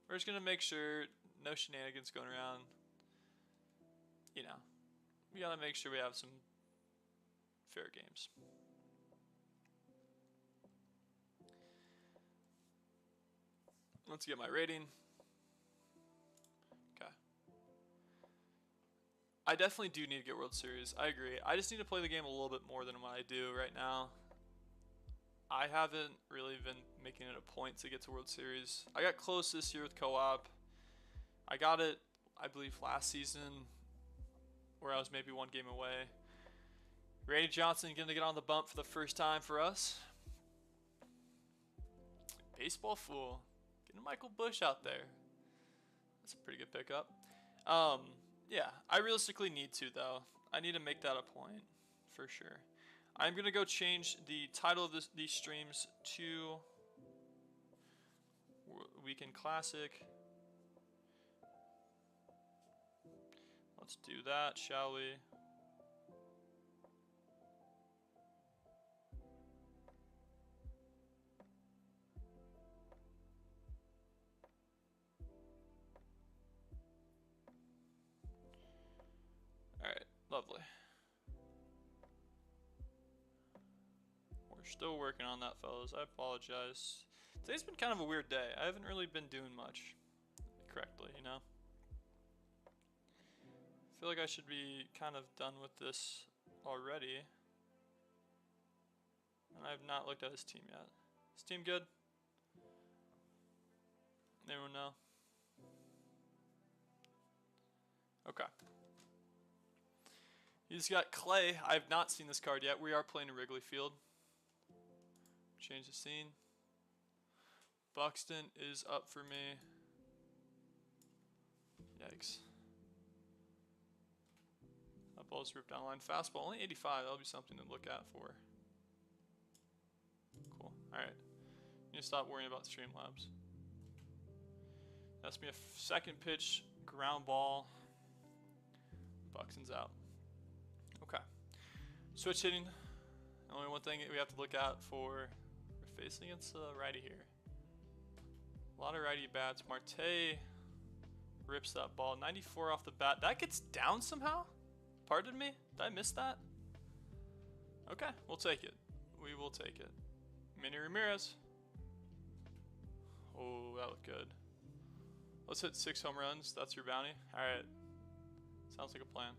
We're just gonna make sure no shenanigans going around. You know, we gotta make sure we have some fair games. Let's get my rating. Okay. I definitely do need to get World Series. I agree. I just need to play the game a little bit more than what I do right now. I haven't really been making it a point to get to World Series. I got close this year with co-op. I got it, I believe, last season, where I was maybe one game away. Randy Johnson going to get on the bump for the first time for us. Baseball fool. Getting Michael Bush out there. That's a pretty good pickup. Yeah, I realistically need to, though. I need to make that a point, for sure. I'm going to go change the title of these streams to Weekend Classic. Let's do that, shall we? Alright, lovely. Still working on that, fellas. I apologize. Today's been kind of a weird day. I haven't really been doing much correctly, you know? I feel like I should be kind of done with this already. And I have not looked at his team yet. Is team good? Anyone know? Okay. He's got Clay. I have not seen this card yet. We are playing in Wrigley Field. Change the scene. Buxton is up for me. Yikes. That ball's ripped down the line. Fastball, only 85. That'll be something to look at for. Cool. Alright. You need to stop worrying about Streamlabs. That's me a second pitch, ground ball. Buxton's out. Okay. Switch hitting. Only one thing we have to look at for we're facing against a righty here. A lot of righty bats. Marte rips that ball. 94 off the bat. That gets down somehow? Pardon me? Did I miss that? Okay, we'll take it. We will take it. Manny Ramirez. Oh, that looked good. Let's hit 6 home runs. That's your bounty. Alright. Sounds like a plan.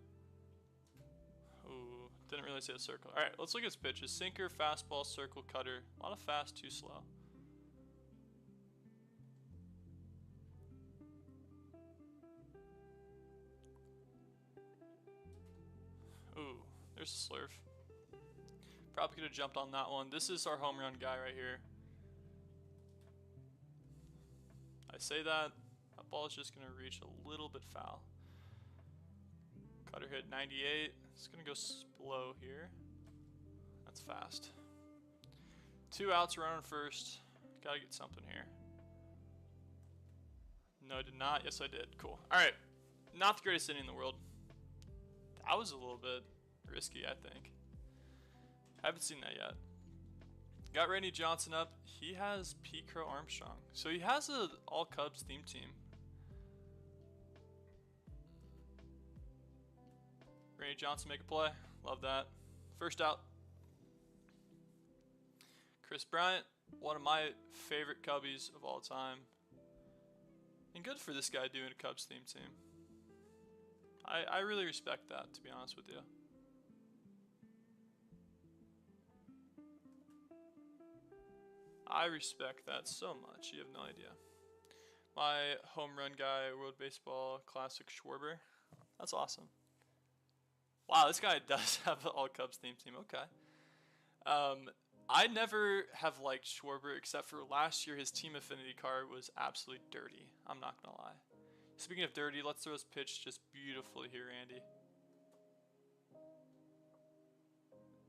Ooh, didn't really see a circle. Alright, let's look at his pitches. Sinker, fastball, circle, cutter. A lot of fast, too slow. Ooh, there's a slurf. Probably could have jumped on that one. This is our home run guy right here. I say that ball is just going to reach a little bit foul. Cutter hit 98. It's going to go slow here. That's fast. 2 outs, running first. Got to get something here. No, I did not. Yes, I did. Cool. All right. Not the greatest inning in the world. That was a little bit risky, I think. Haven't seen that yet. Got Randy Johnson up. He has Pete Crow Armstrong. So he has an all Cubs theme team. Randy Johnson make a play. Love that. First out. Chris Bryant, one of my favorite Cubbies of all time. And good for this guy doing a Cubs theme team. I really respect that, to be honest with you. I respect that so much. You have no idea. My home run guy, World Baseball Classic Schwarber. That's awesome. Wow, this guy does have an all Cubs theme team. Okay. I never have liked Schwarber except for last year. His team affinity card was absolutely dirty. I'm not going to lie. Speaking of dirty, let's throw his pitch just beautifully here, Andy.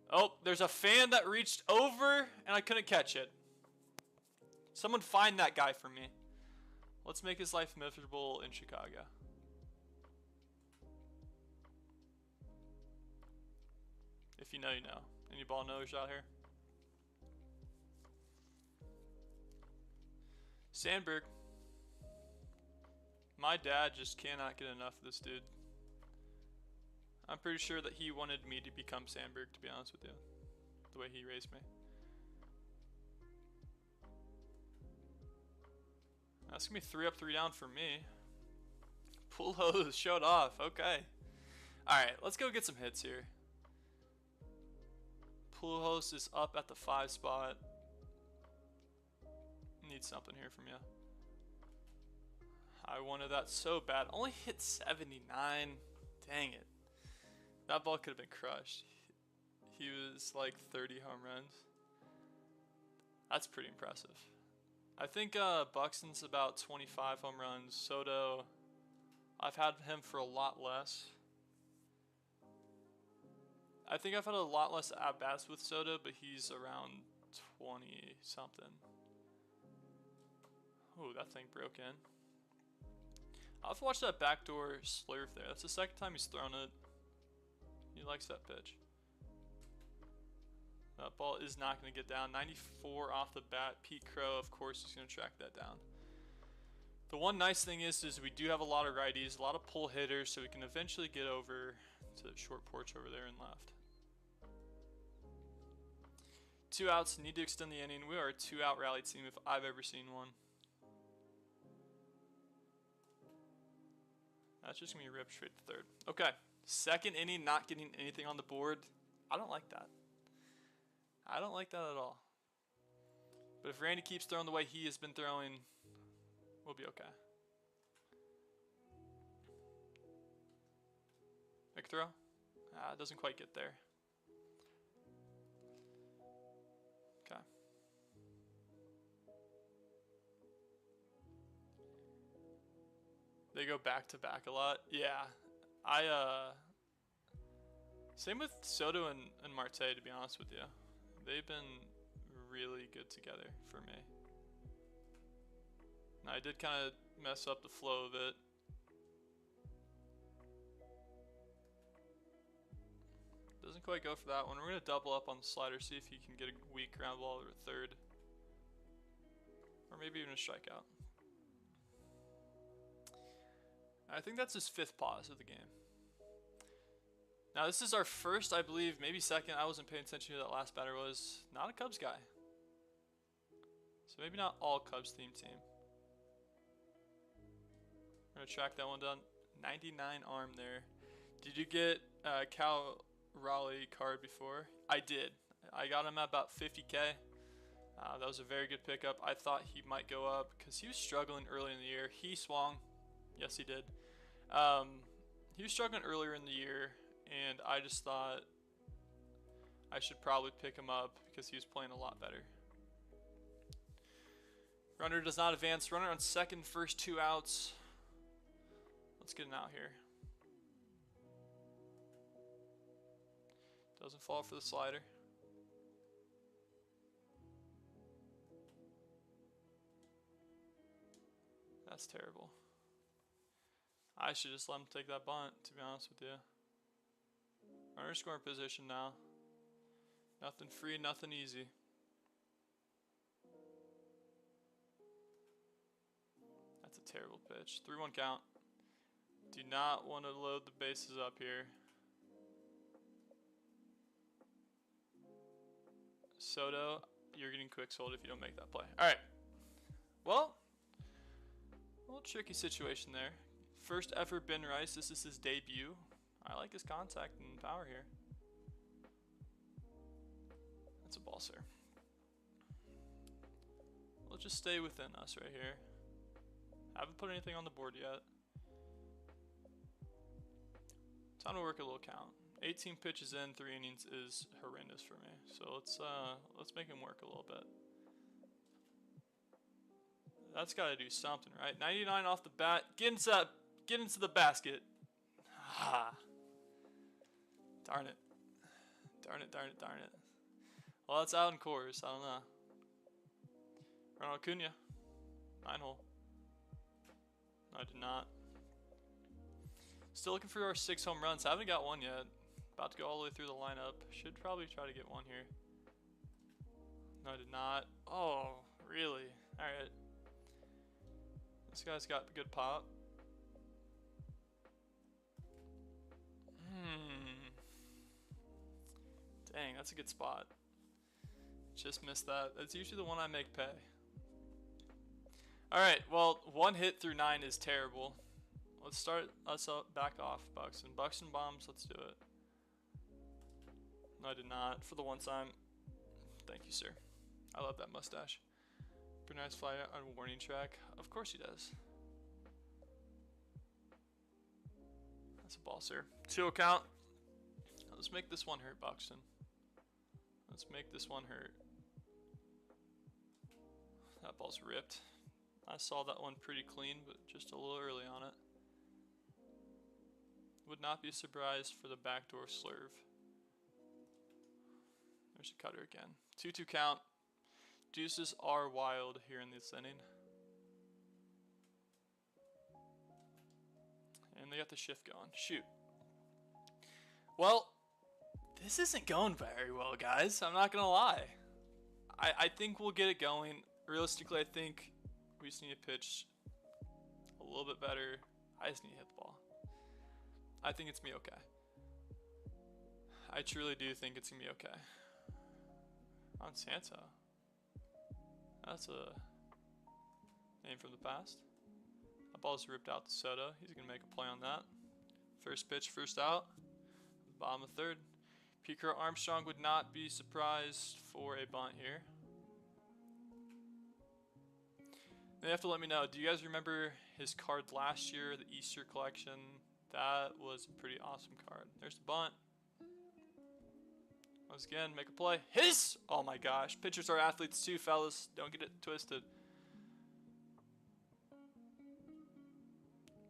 Oh, there's a fan that reached over and I couldn't catch it. Someone find that guy for me. Let's make his life miserable in Chicago. If you know, you know. Any ball knowers out here? Sandberg. My dad just cannot get enough of this dude. I'm pretty sure that he wanted me to become Sandberg, to be honest with you. The way he raised me. That's going to be 3 up, 3 down for me. Pujols showed off. Okay. Alright, let's go get some hits here. Pujols is up at the 5 spot. Need something here from you. I wanted that so bad. Only hit 79. Dang it. That ball could have been crushed. He was like 30 home runs. That's pretty impressive. I think Buxton's about 25 home runs. Soto, I've had him for a lot less. I think I've had a lot less at-bats with Soto, but he's around 20 something. Ooh, that thing broke in. I'll have to watch that backdoor slurve there. That's the second time he's thrown it. He likes that pitch. That ball is not going to get down. 94 off the bat. Pete Crow, of course, is going to track that down. The one nice thing is we do have a lot of righties, a lot of pull hitters, so we can eventually get over to the short porch over there and left. 2 outs, need to extend the inning. We are a 2-out rally team if I've ever seen one. That's just going to be ripped straight to third. Okay, second inning, not getting anything on the board. I don't like that. I don't like that at all. But if Randy keeps throwing the way he has been throwing, we'll be okay. quick throw. It doesn't quite get there. Okay. They go back to back a lot. Yeah. Same with Soto and Marte, to be honest with you. They've been really good together for me. Now, I did kind of mess up the flow of it. Doesn't quite go for that one. We're going to double up on the slider, see if he can get a weak ground ball or a third. Or maybe even a strikeout. I think that's his 5th pause of the game. Now this is our first, I believe, maybe second. I wasn't paying attention to who that last batter was. Not a Cubs guy. So maybe not all Cubs themed team. We're going to track that one down. 99 arm there. Did you get Cal Raleigh card before? I did. I got him at about 50K. That was a very good pickup. I thought he might go up because he was struggling early in the year. He swung. Yes, he did. He was struggling earlier in the year, and I just thought I should probably pick him up because he was playing a lot better. Runner does not advance. Runner on second, first 2 outs. Let's get an out here. Doesn't fall for the slider. That's terrible. I should just let him take that bunt, to be honest with you. Runner scoring position now. Nothing free, nothing easy. That's a terrible pitch. 3-1 count. Do not want to load the bases up here. Soto, you're getting quick sold if you don't make that play. Alright. Well, a little tricky situation there. First effort, Ben Rice. This is his debut. I like his contact and power here. That's a ball, sir. We'll just stay within us right here. Haven't put anything on the board yet. Time to work a little count. 18 pitches in, 3 innings is horrendous for me. So let's make him work a little bit. That's got to do something, right? 99 off the bat. Get into the basket. Ah. Darn it. Darn it, darn it, darn it. Well, it's out in Coors. I don't know. Ronald Acuna. 9-hole. No, I did not. Still looking for our 6 home runs. Haven't got one yet. About to go all the way through the lineup. Should probably try to get one here. No, I did not. Oh, really? Alright. This guy's got good pop. Dang, that's a good spot. Just missed that. That's usually the one I make pay. Alright, well, 1 hit through 9 is terrible. Let's start us up back off, Buxton. Buxton bombs, let's do it. No, I did not. For the one time. Thank you, sir. I love that mustache. Pretty nice fly on warning track. Of course he does. That's a ball, sir. 2 count. Let's make this one hurt, Buxton. Let's make this one hurt. That ball's ripped. I saw that one pretty clean, but just a little early on it. Would not be surprised for the backdoor slurve. There's a cutter again. 2-2 count. Deuces are wild here in this inning. And they got the shift going. Shoot. Well, this isn't going very well, guys. I'm not going to lie. I think we'll get it going. Realistically, I think we just need to pitch a little bit better. I just need to hit the ball. I think it's me okay. I truly do think it's going to be okay. On Santa. That's a name from the past. That ball's ripped out to Soto. He's going to make a play on that. First pitch, first out. Bottom of third. Pico Armstrong would not be surprised for a bunt here. They have to let me know. Do you guys remember his card last year, the Easter collection? That was a pretty awesome card. There's the bunt. Once again, make a play. Hiss! Oh my gosh. Pitchers are athletes too, fellas. Don't get it twisted.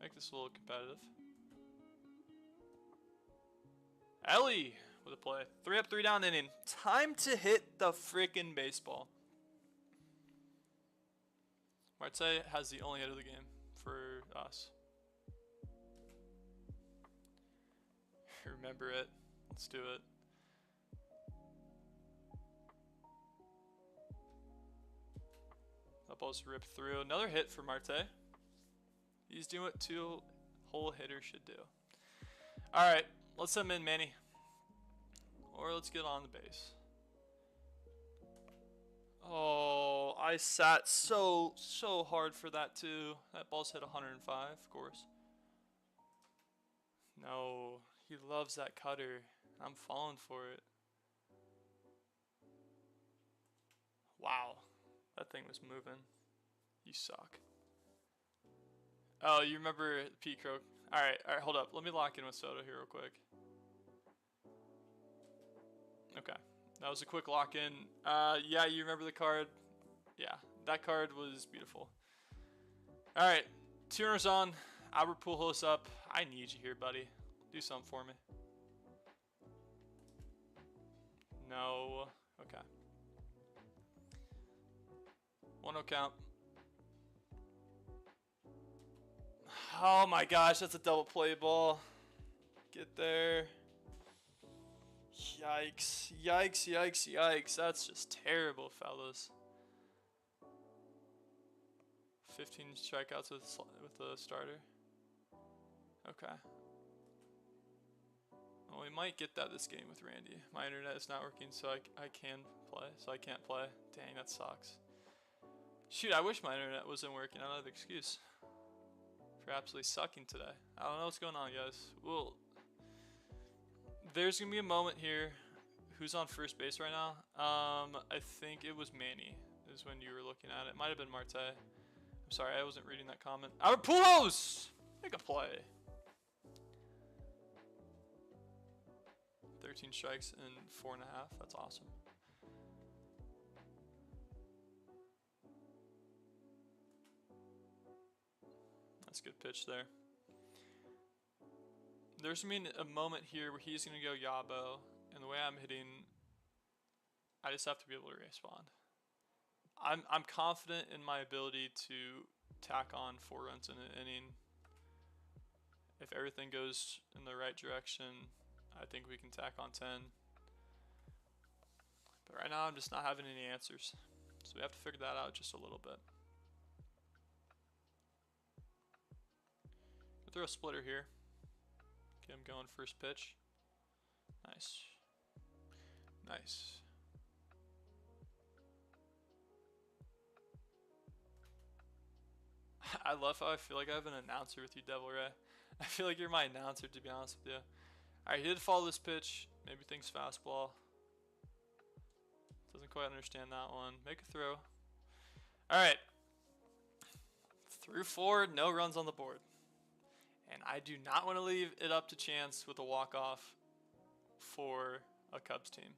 Make this a little competitive. Ellie with a play. 3 up, 3 down inning. Time to hit the freaking baseball. Marte has the only hit of the game for us. Remember it. Let's do it. That ball's ripped through. Another hit for Marte. He's doing what 2 whole hitters should do. Alright, let's send him in, Manny. Or let's get on the base. Oh, I sat so hard for that too. That ball's hit 105, of course. No, he loves that cutter. I'm falling for it. Wow, that thing was moving. You suck. Oh, you remember Pete Crow? Alright, hold up. Let me lock in with Soto here real quick. Okay, that was a quick lock in. Yeah, you remember the card? Yeah, that card was beautiful. Alright, 2 runners on. Albert Pujols up. I need you here, buddy. Do something for me. No. Okay. 1-0 count. Oh my gosh, that's a double play ball. Get there. Yikes. Yikes, yikes, yikes. That's just terrible, fellas. 15 strikeouts with the starter. Okay. Well, we might get that this game with Randy. My internet is not working, so I can play. So I can't play. Dang, that sucks. Shoot, I wish my internet wasn't working. I don't have an excuse for absolutely sucking today. I don't know what's going on, guys. Well, there's going to be a moment here. Who's on first base right now? I think it was Manny is when you were looking at it. Might have been Marte. I'm sorry, I wasn't reading that comment. Albert Pujols! Make a play. 13 strikes in 4.5. That's awesome. That's a good pitch there. There's going to be a moment here where he's going to go Yabo, and the way I'm hitting, I just have to be able to respond. I'm confident in my ability to tack on 4 runs in an inning. If everything goes in the right direction, I think we can tack on 10. But right now, I'm just not having any answers. So we have to figure that out just a little bit. We'll throw a splitter here. Get him going first pitch. Nice. Nice. I love how I feel like I have an announcer with you, Devil Ray. I feel like you're my announcer, to be honest with you. Alright, he did follow this pitch. Maybe thinks fastball. Doesn't quite understand that one. Make a throw. Alright. Through 4, no runs on the board. And I do not want to leave it up to chance with a walk-off for a Cubs team.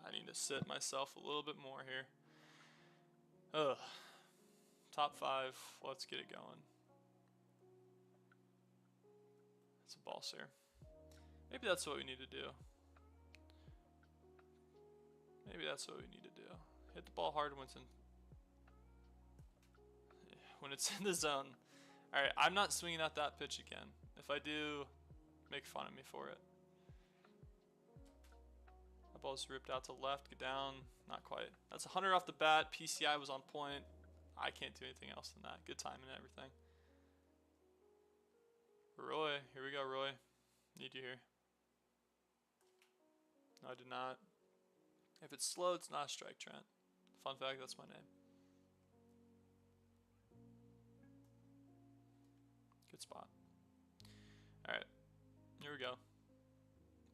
I need to sit myself a little bit more here. Ugh. Top 5. Let's get it going. It's a ball, sir. Maybe that's what we need to do. Maybe that's what we need to do. Hit the ball hard when it's in the zone. Alright, I'm not swinging at that pitch again. If I do, make fun of me for it. That ball's ripped out to left, get down. Not quite. That's 100 off the bat. PCI was on point. I can't do anything else than that. Good timing and everything. Roy, here we go, Roy. Need you here. No, I did not. If it's slow, it's not a strike, Trent. Fun fact, that's my name. Good spot. Alright. Here we go.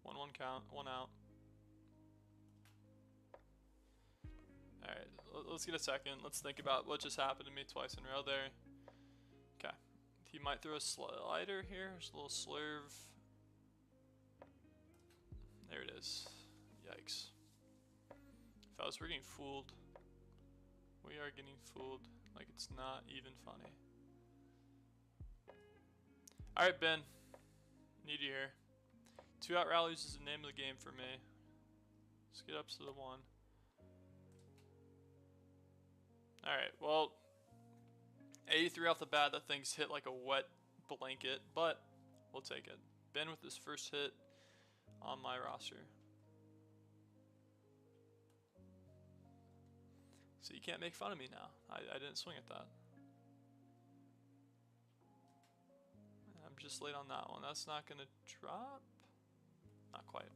1-1 count. 1 out. Alright. Let's get a second. Let's think about what just happened to me twice in a row there. He might throw a slider here. Just a little slurve. There it is. Yikes. Fellas, we're getting fooled. We are getting fooled like it's not even funny. Alright, Ben. Need you here. 2-out rallies is the name of the game for me. Let's get up to the 1. Alright, well, 83 off the bat. That thing's hit like a wet blanket, but we'll take it. Ben with his first hit on my roster. So you can't make fun of me now. I didn't swing at that. I'm just late on that one. That's not going to drop. Not quite.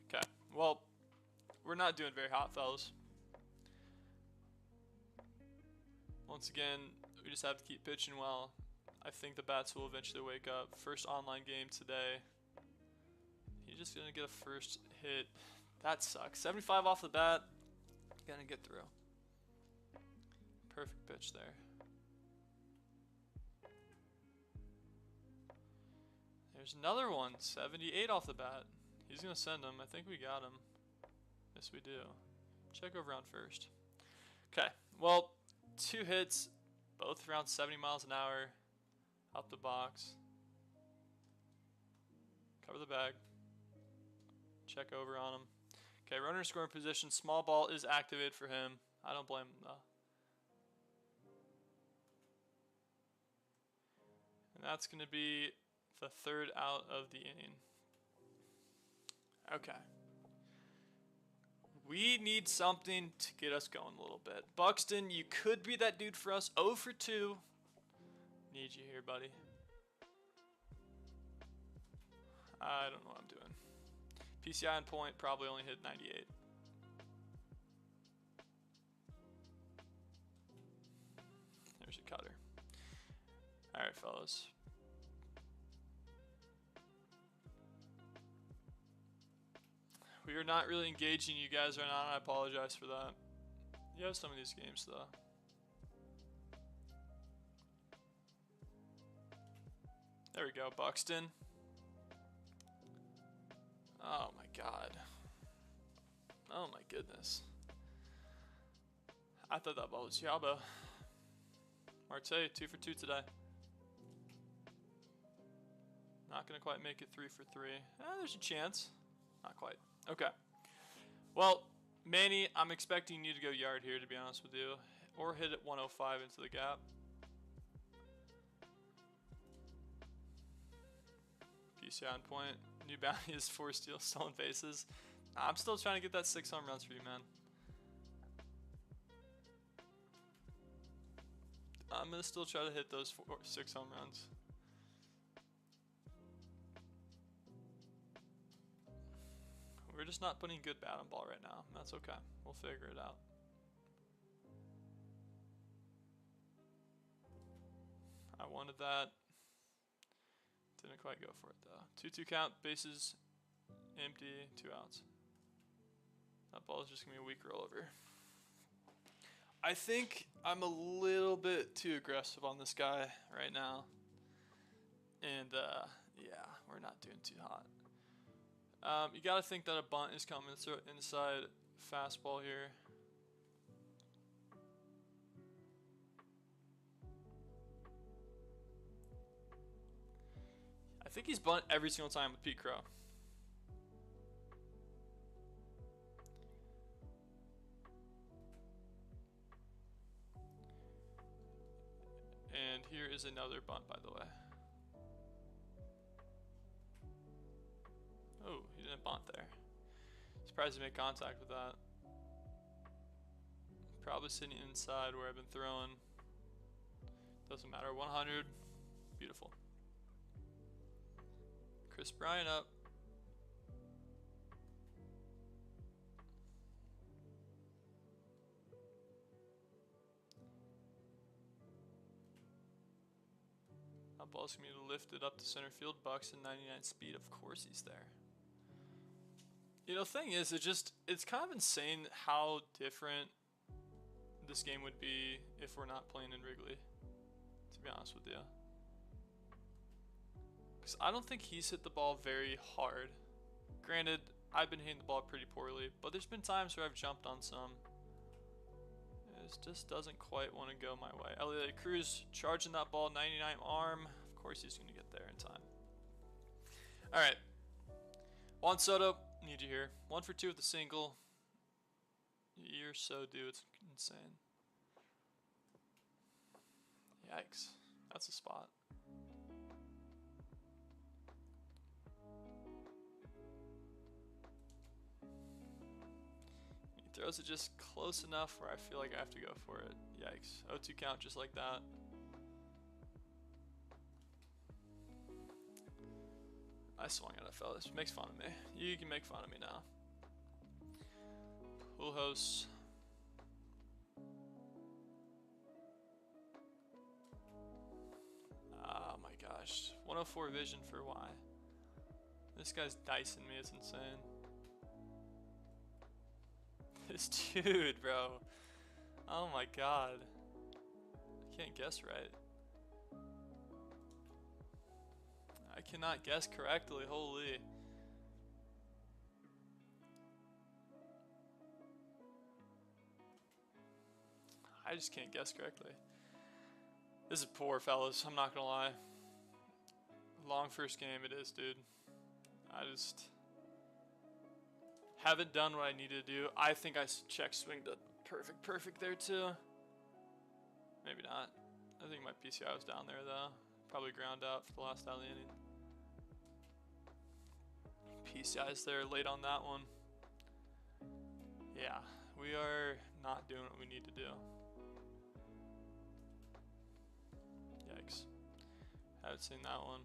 Okay, well, we're not doing very hot, fellas. Once again, we just have to keep pitching well. I think the bats will eventually wake up. First online game today. He's just going to get a first hit. That sucks. 75 off the bat. Going to get through. Perfect pitch there. There's another one. 78 off the bat. He's going to send him. I think we got him. Yes, we do. Check over on first. Okay. Well, 2 hits. Both around 70 miles an hour. Up the box. Cover the bag. Check over on him. Okay, runner scoring position. Small ball is activated for him. I don't blame him, though. And that's going to be the 3rd out of the inning. Okay. We need something to get us going a little bit. Buxton, you could be that dude for us. 0 for 2. Need you here, buddy. I don't know what I'm doing. PCI on point, probably only hit 98. There's a cutter. Alright, fellas. We are not really engaging you guys right now, and I apologize for that. You have some of these games, though. There we go, Buxton. Oh my god. Oh my goodness. I thought that ball was Yaba. Marte, 2 for 2 today. Not going to quite make it 3 for 3. There's a chance. Not quite. Okay. Well, Manny, I'm expecting you to go yard here, to be honest with you. Or hit it 105 into the gap. PCI on point. New bounty is 4 steals, stolen bases. I'm still trying to get that 6 home runs for you, man. I'm going to still try to hit those 6 home runs. We're just not putting good bat on ball right now. That's okay. We'll figure it out. I wanted that. Didn't quite go for it though. 2-2 count, bases empty, 2 outs. That ball is just going to be a weak rollover. I think I'm a little bit too aggressive on this guy right now. And yeah, we're not doing too hot. You got to think that a bunt is coming. So inside fastball here. I think he's bunt every single time with Pete Crow. And here is another bunt, by the way. Oh, he didn't bunt there. Surprised he made contact with that. Probably sitting inside where I've been throwing. Doesn't matter. 100. Beautiful. Chris Bryant up. That ball's going to be lifted up to center field. Buxton 99 speed. Of course he's there. You know, the thing is, it's kind of insane how different this game would be if we're not playing in Wrigley, to be honest with you. Because I don't think he's hit the ball very hard. Granted, I've been hitting the ball pretty poorly, but there's been times where I've jumped on some. It just doesn't quite want to go my way. Elliot Cruz charging that ball, 99 arm. Of course he's going to get there in time. All right. Juan Soto, need you here. 1 for 2 with a single. You're so due. It's insane. Yikes. That's a spot. He throws it just close enough where I feel like I have to go for it. Yikes. 0-2 count just like that. I swung at it, fellas. Makes fun of me. You can make fun of me now. Pujols. Oh my gosh. 104 vision for Y. This guy's dicing me. It's insane. This dude, bro. Oh my god. I can't guess right. I cannot guess correctly. Holy. I just can't guess correctly. This is poor, fellas. I'm not gonna lie. Long first game it is, dude. I just haven't done what I needed to do. I think I check swinged it perfect there too. Maybe not. I think my PCI was down there though. Probably ground out for the last out of the inning. PCI's there late on that one. Yeah, we are not doing what we need to do. Yikes. Haven't seen that one.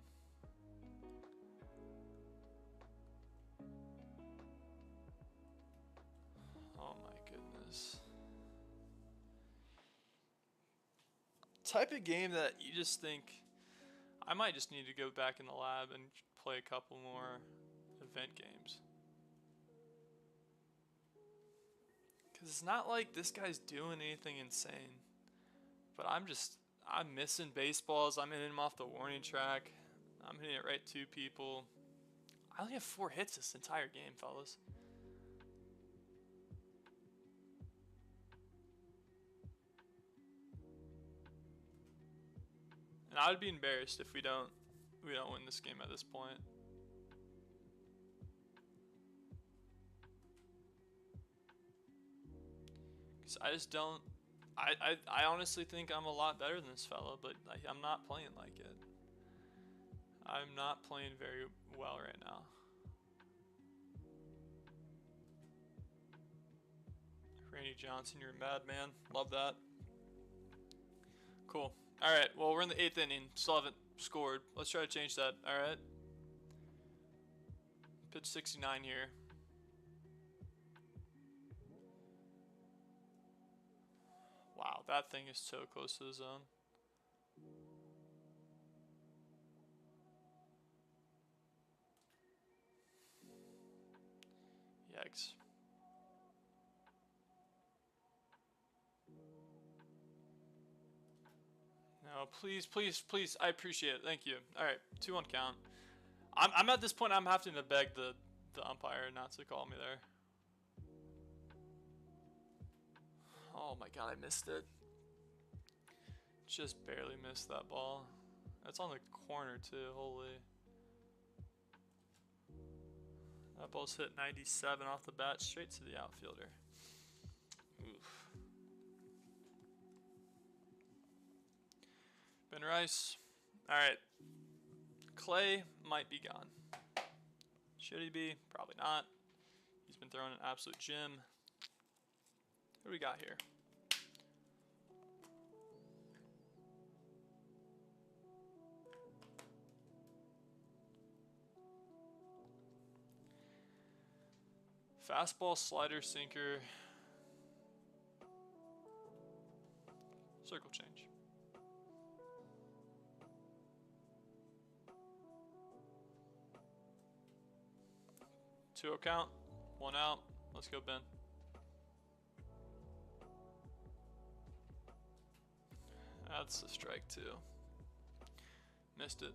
Oh my goodness. Type of game that you just think, I might just need to go back in the lab and play a couple more event games. Because it's not like this guy's doing anything insane. But I'm missing baseballs. I'm hitting him off the warning track. I'm hitting it right to people. I only have 4 hits this entire game, fellas. And I would be embarrassed if we don't win this game at this point. Cause I just don't. I honestly think I'm a lot better than this fella, but like, I'm not playing like it. I'm not playing very well right now. Randy Johnson, you're a madman. Love that. Cool. All right. Well, we're in the 8th inning. Still haven't scored. Let's try to change that. All right. Pitch 69 here. Wow, that thing is so close to the zone. Yikes. No, please, please, please. I appreciate it. Thank you. All right, 2-1 count. I'm at this point. I'm having to beg the umpire not to call me there. Oh my god, I missed it. Just barely missed that ball. That's on the corner too. Holy. That ball's hit 97 off the bat, straight to the outfielder. Oof. Ben Rice. Alright. Clay might be gone. Should he be? Probably not. He's been throwing an absolute gem. What do we got here? Fastball, slider, sinker. Circle change. Two count, 1 out. Let's go, Ben. That's a strike too. Missed it.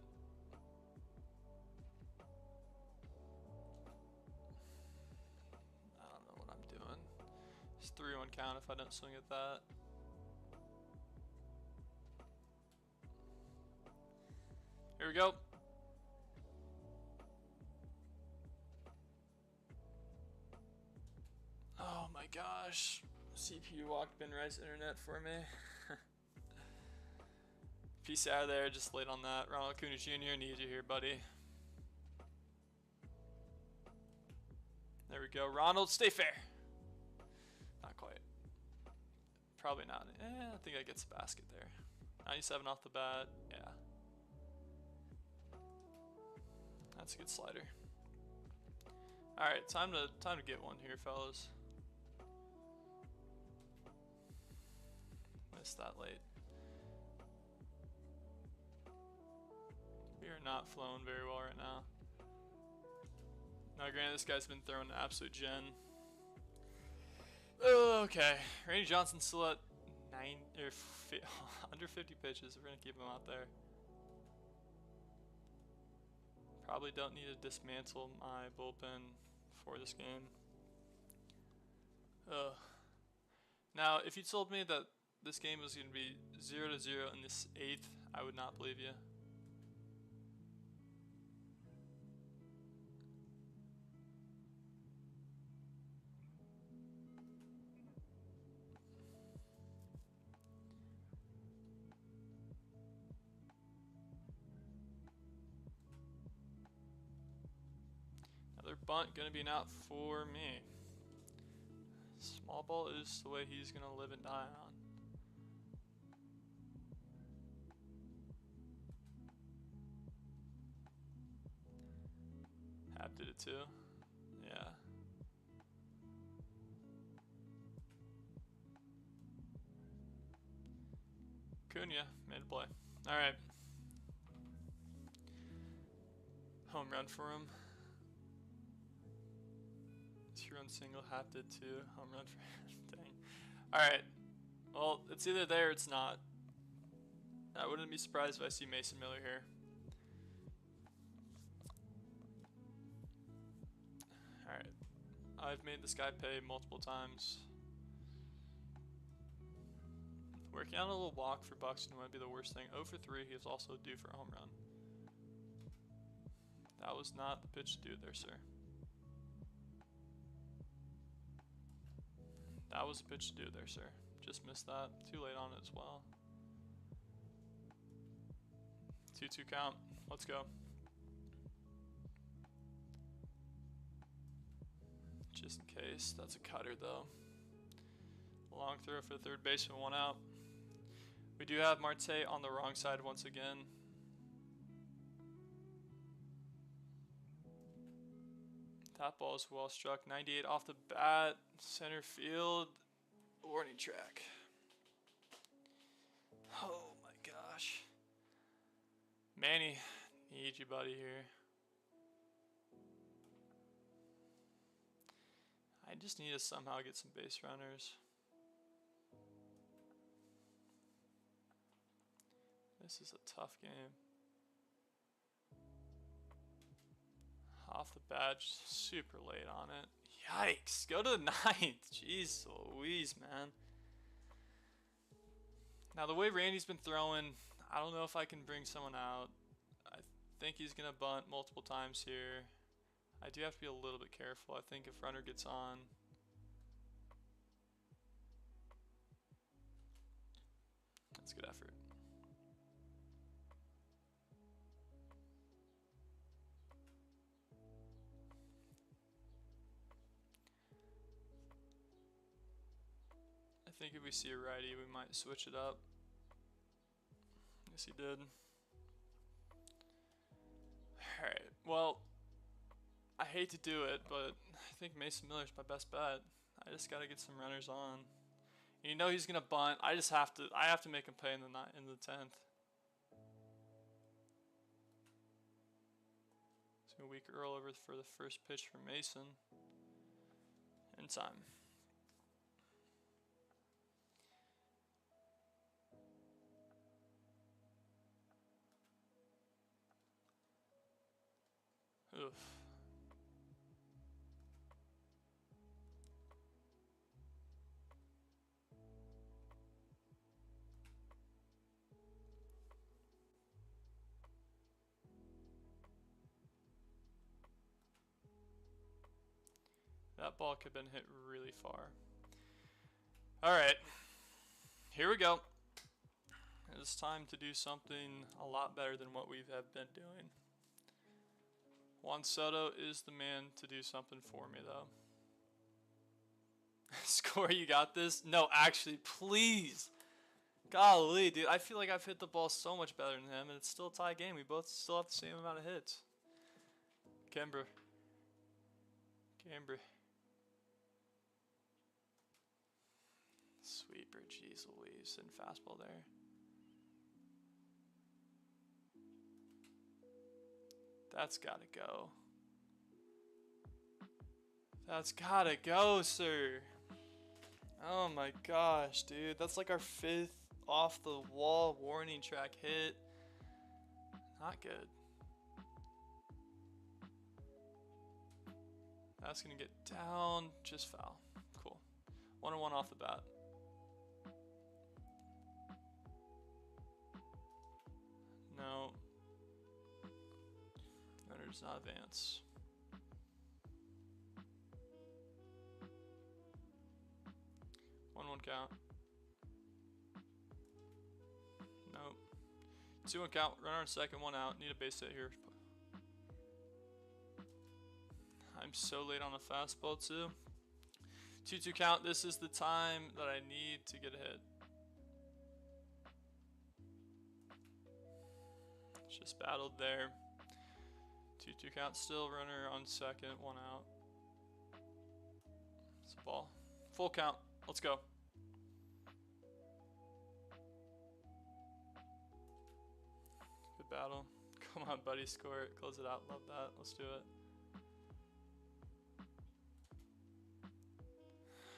3-1 count if I don't swing at that. Here we go. Oh my gosh. CPU walked Ben Rice internet for me. Peace out of there, just late on that. Ronald Acuna Jr. need you here, buddy. There we go. Ronald, stay fair. Not quite. Probably not. I think I get the basket there. 97 off the bat. Yeah. That's a good slider. Alright, time to get one here, fellas. Missed that late. We are not flowing very well right now. Now, granted, this guy's been throwing an absolute gen. Okay, Randy Johnson's still at under 50 pitches. We're gonna keep him out there. Probably don't need to dismantle my bullpen for this game. Now, if you told me that this game was gonna be 0-0 in this 8th, I would not believe you. Another bunt gonna be an out for me. Small ball is the way he's gonna live and die on. Hap did it too. Yeah. Cunha made a play. Alright. Home run for him. 2-run single, Hap did too. Home run for him. Dang. Alright. Well, it's either there or it's not. I wouldn't be surprised if I see Mason Miller here. Alright. I've made this guy pay multiple times. Working out a little walk for Buxton might be the worst thing. 0 for 3, he was also due for a home run. That was not the pitch to do there, sir. That was a pitch to do there, sir. Just missed that. Too late on it as well. 2-2 count. Let's go. Just in case. That's a cutter, though. Long throw for the third baseman, 1 out. We do have Marte on the wrong side once again. That ball is well struck. 98 off the bat. Center field. Warning track. Oh my gosh. Manny, need you, buddy, here. I just need to somehow get some base runners. This is a tough game. Off the bat, super late on it. Yikes, go to the 9th. Jeez Louise, man. Now the way Randy's been throwing, I don't know if I can bring someone out. I think he's going to bunt multiple times here. I do have to be a little bit careful. I think if runner gets on. That's a good effort. I think if we see a righty, we might switch it up. Yes, he did. Alright, well, I hate to do it, but I think Mason Miller's my best bet. I just gotta get some runners on. And you know he's gonna bunt. I have to make him play in the 10th. So a weak Earl over for the first pitch for Mason. In time. Oof. That ball could have been hit really far. Alright. Here we go. It's time to do something a lot better than what we have been doing. Juan Soto is the man to do something for me, though. Score, you got this? No, actually, please. Golly, dude. I feel like I've hit the ball so much better than him, and it's still a tie game. We both still have the same amount of hits. Kimber. Sweeper, jeez Louise, and fastball there. That's gotta go. That's gotta go, sir. Oh my gosh, dude. That's like our 5th off the wall warning track hit. Not good. That's gonna get down, just foul. Cool. 1-1 off the bat. No. Runner does not advance. One count. Nope. 2-1 count. Runner on second, 1 out. Need a base hit here. I'm so late on a fastball too. 2-2 count. This is the time that I need to get a hit. Just battled there. 2-2 count still. Runner on second, 1 out. It's a ball. Full count. Let's go. Good battle. Come on, buddy. Score it. Close it out. Love that. Let's do it.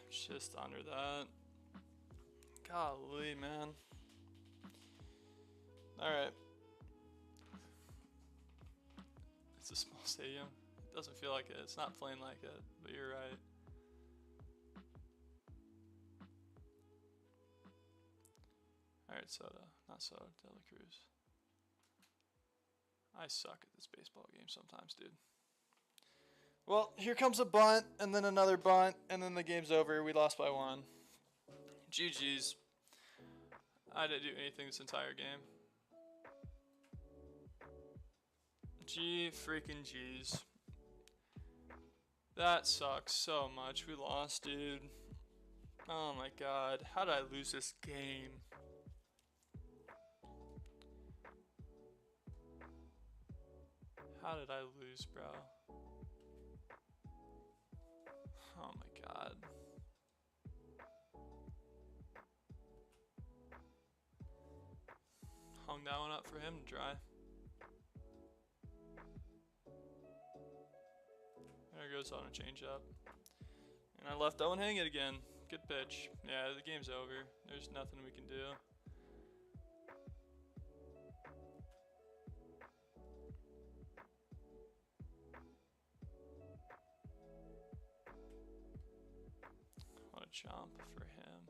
Just under that. Golly, man. Alright. It's a small stadium. It doesn't feel like it. It's not playing like it, but you're right. Alright, Soto. Not Soto. De La Cruz. I suck at this baseball game sometimes, dude. Well, here comes a bunt, and then another bunt, and then the game's over. We lost by 1. GG's. I didn't do anything this entire game. G freaking G's. That sucks so much. We lost, dude. Oh my god. How did I lose this game? How did I lose, bro? Oh my god. Hung that one up for him to dry. There goes on a changeup. And I left that one hanging again. Good pitch. Yeah, the game's over. There's nothing we can do. What a jump for him.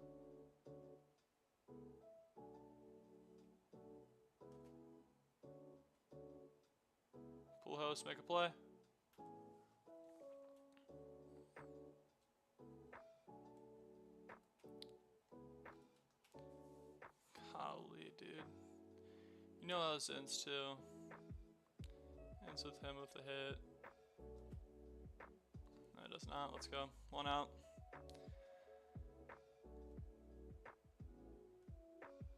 Pull host, make a play. Golly, dude. You know how this ends too. Ends with him with the hit. No, it does not. Let's go. 1 out.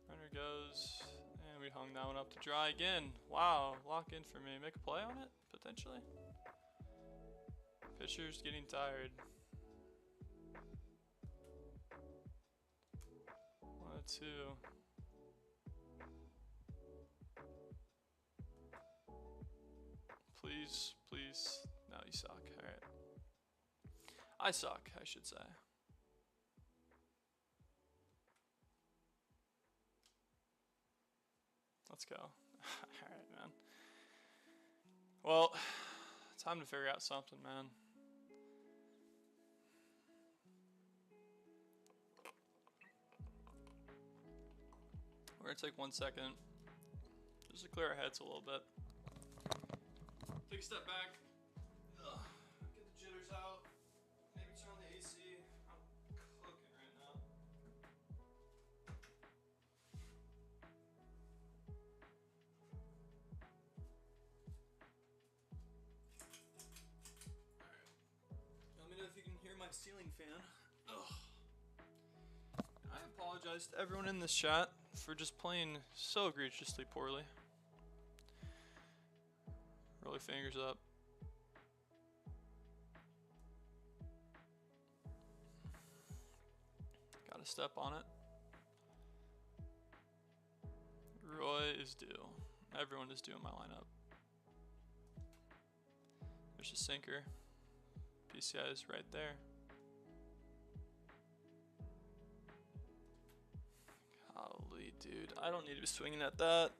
Runner goes. And we hung that one up to dry again. Wow. Lock in for me. Make a play on it, potentially. Pitcher's getting tired. 1-2. Please, please. No, you suck. Alright. I suck, I should say. Let's go. Alright, man. Well, time to figure out something, man. We're gonna take 1 second just to clear our heads a little bit. Take a step back. Get the jitters out. Maybe ceiling fan. Ugh. I apologize to everyone in this chat for just playing so egregiously poorly. Really fingers up. Gotta step on it. Roy is due. Everyone is due in my lineup. There's a sinker. PCI is right there. Golly, dude. I don't need to be swinging at that.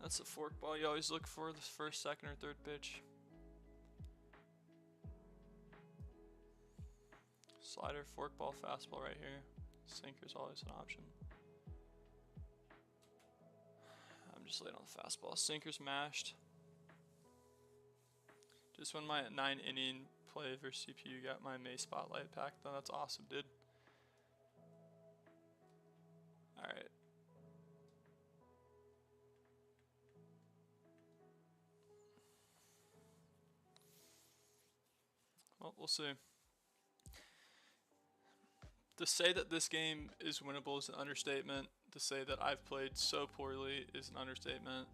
That's a fork ball you always look for the first, second, or third pitch. Slider, fork ball, fastball right here. Sinker's always an option. I'm just late on the fastball. Sinker's mashed. Just when my 9-inning play versus CPU got my May Spotlight pack, though. That's awesome, dude. Alright. Well, we'll see. To say that this game is winnable is an understatement. To say that I've played so poorly is an understatement.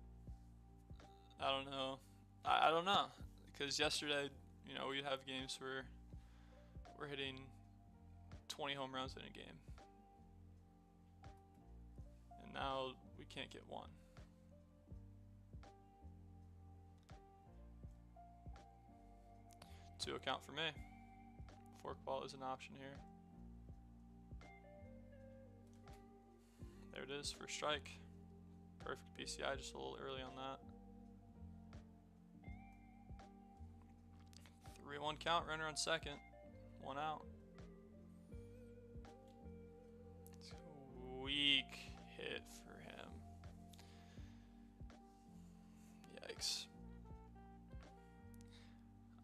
I don't know. I don't know. Because yesterday, you know, we'd have games where we're hitting 20 home runs in a game. And now we can't get one. To account for me. Forkball is an option here. There it is for strike. Perfect PCI, just a little early on that. 3-1 count, runner on second. 1 out. Weak hit for him. Yikes.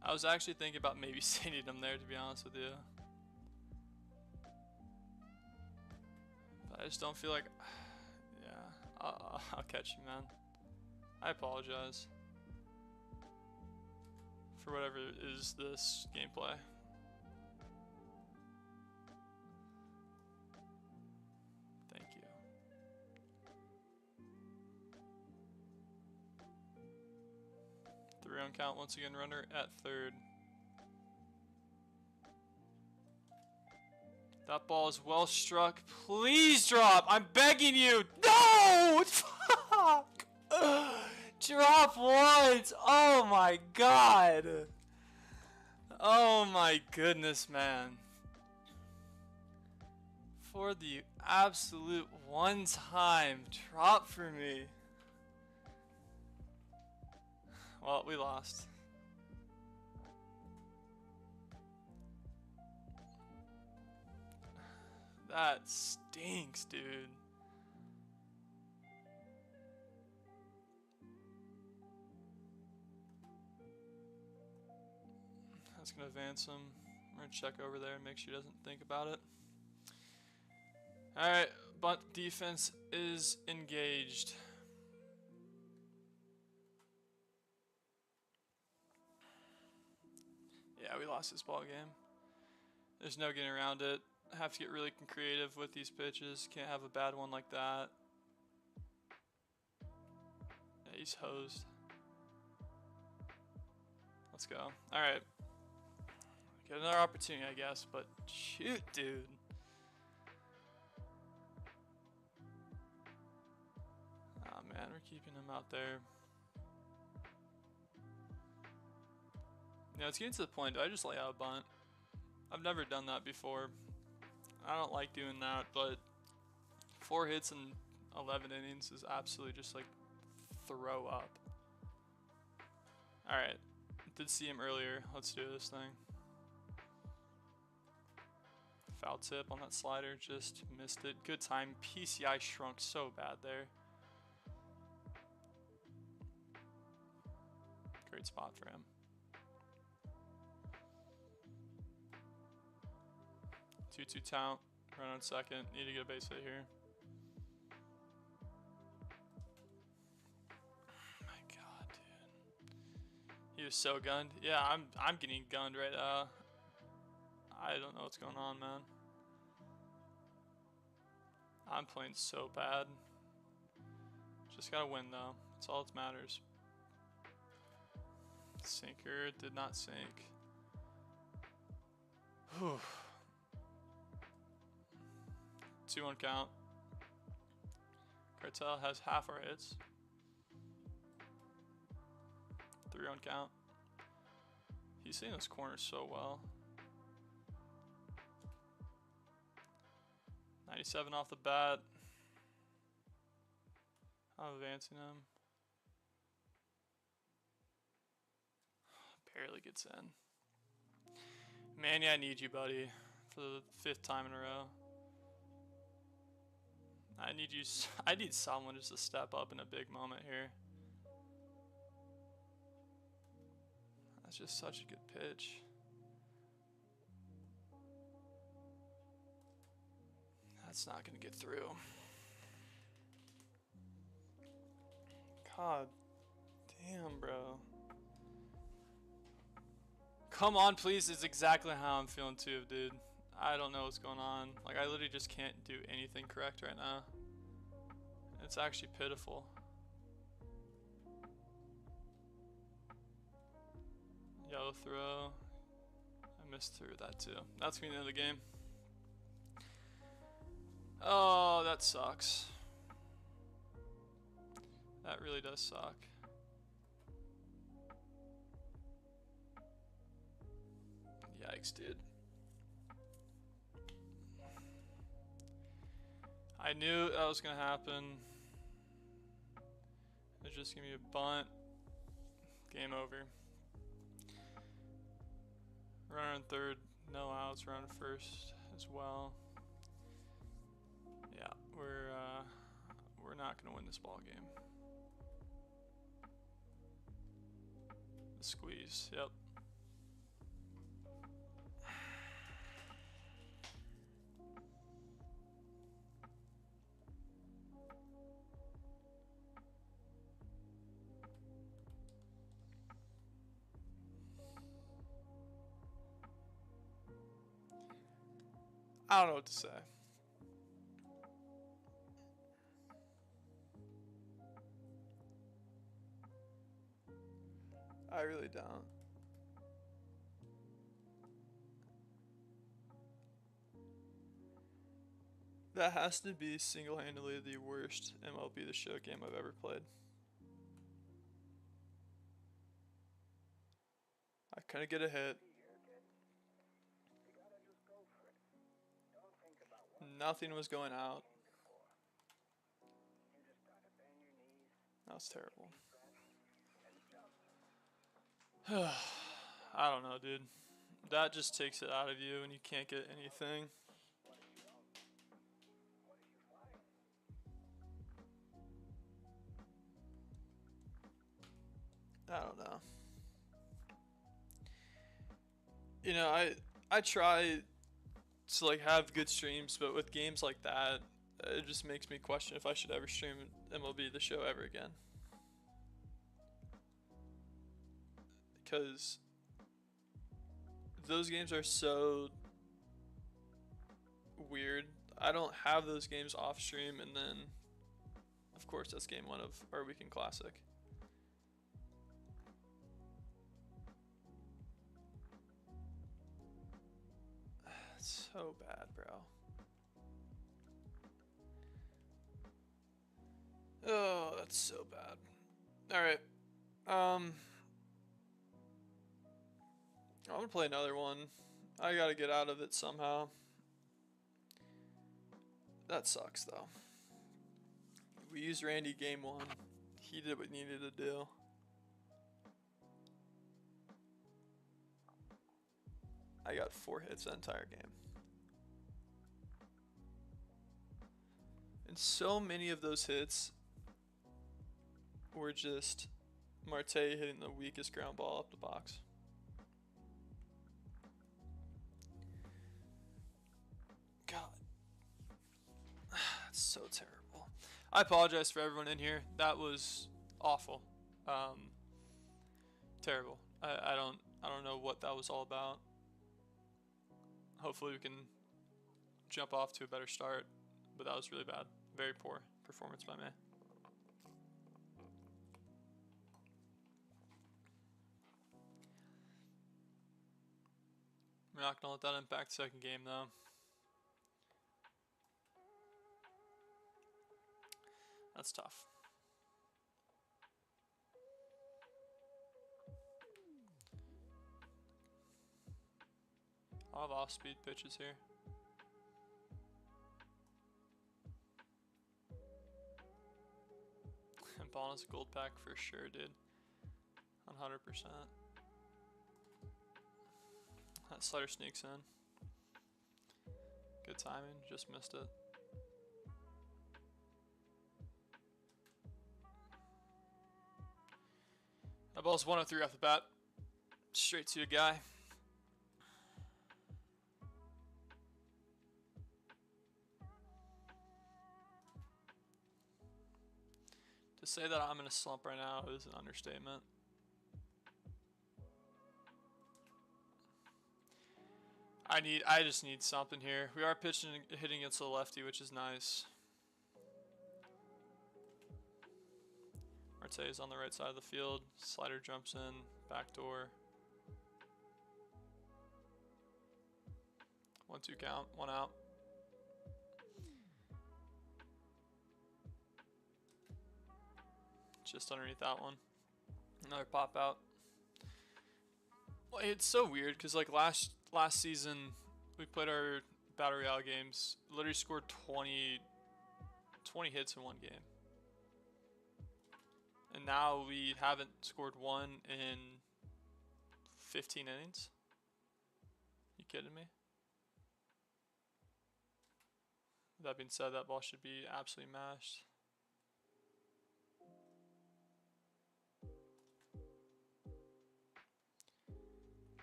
I was actually thinking about maybe sending him there, to be honest with you. But I just don't feel like... Yeah, I'll catch you, man. I apologize for whatever is this gameplay. Thank you. Three-on count once again, runner at third. That ball is well struck. Please drop. I'm begging you. No! Fuck! Drop once. Oh my god. Oh my goodness, man. For the absolute one time, drop for me. Well, we lost. That stinks, dude. That's gonna advance him. We're gonna check over there and make sure he doesn't think about it. Alright, bunt defense is engaged. Yeah, we lost this ball game. There's no getting around it. I have to get really creative with these pitches. Can't have a bad one like that. Yeah, he's hosed. Let's go. Alright. Get another opportunity, I guess, but shoot, dude. Oh man, we're keeping him out there. Yeah, it's getting to the point, do I just lay out a bunt? I've never done that before. I don't like doing that, but 4 hits in 11 innings is absolutely just like throw up. Alright, did see him earlier. Let's do this thing. Foul tip on that slider, just missed it. Good time. PCI shrunk so bad there. Great spot for him. 2-2 count, run on second. Need to get a base hit here. My God, dude. He was so gunned. Yeah, I'm getting gunned right now. I don't know what's going on, man. I'm playing so bad. Just gotta win, though. That's all that matters. Sinker did not sink. Whew. 2-1 count. Cartel has half our hits. 3-1 count. He's seeing this corner so well. 97 off the bat. I'm advancing him. Barely gets in. Manny, I need you, buddy, for the 5th time in a row. I need you. I need someone just to step up in a big moment here. That's just such a good pitch. That's not gonna get through. God damn, bro. Come on, please. It's exactly how I'm feeling too, dude. I don't know what's going on. Like, I literally just can't do anything correct right now. It's actually pitiful. Yellow throw. I missed through that too. That's gonna be the end of the game. Oh, that sucks. That really does suck. Yikes, dude. I knew that was gonna happen. It's just gonna be a bunt. Game over. Runner in third, no outs. Runner first as well. Yeah, we're not gonna win this ball game. The squeeze. Yep. I don't know what to say. I really don't. That has to be single-handedly the worst MLB The Show game I've ever played. I couldn't get a hit. Nothing was going out. That was terrible. I don't know, dude. That just takes it out of you and you can't get anything. I don't know. You know, I try to like have good streams, but with games like that, it just makes me question if I should ever stream MLB The Show ever again. Because those games are so weird. I don't have those games off stream, and then of course that's game 1 of our weekend classic. It's so bad, bro. Oh, that's so bad. Alright. I'm gonna play another one. I gotta get out of it somehow. That sucks, though. We used Randy game 1. He did what he needed to do. I got 4 hits the entire game. And so many of those hits were just Marte hitting the weakest ground ball up the box. God. That's so terrible. I apologize for everyone in here. That was awful. Terrible. I don't know what that was all about. hopefully we can jump off to a better start. But that was really bad. Very poor performance by me. We're not going to let that impact the second game, though. That's tough. A lot of off-speed pitches here. And ball is a gold pack for sure, dude. 100%. That slider sneaks in. Good timing, just missed it. That ball's 103 off the bat. Straight to a guy. To say that I'm in a slump right now is an understatement. I just need something here. We are hitting against the lefty, which is nice. Marte is on the right side of the field. Slider jumps in, backdoor. 1-2 count, 1 out. Just underneath that one. Another pop out. Well, it's so weird because like last season we played our Battle Royale games. Literally scored 20 hits in one game. And now we haven't scored one in 15 innings. You kidding me? That being said, that ball should be absolutely mashed.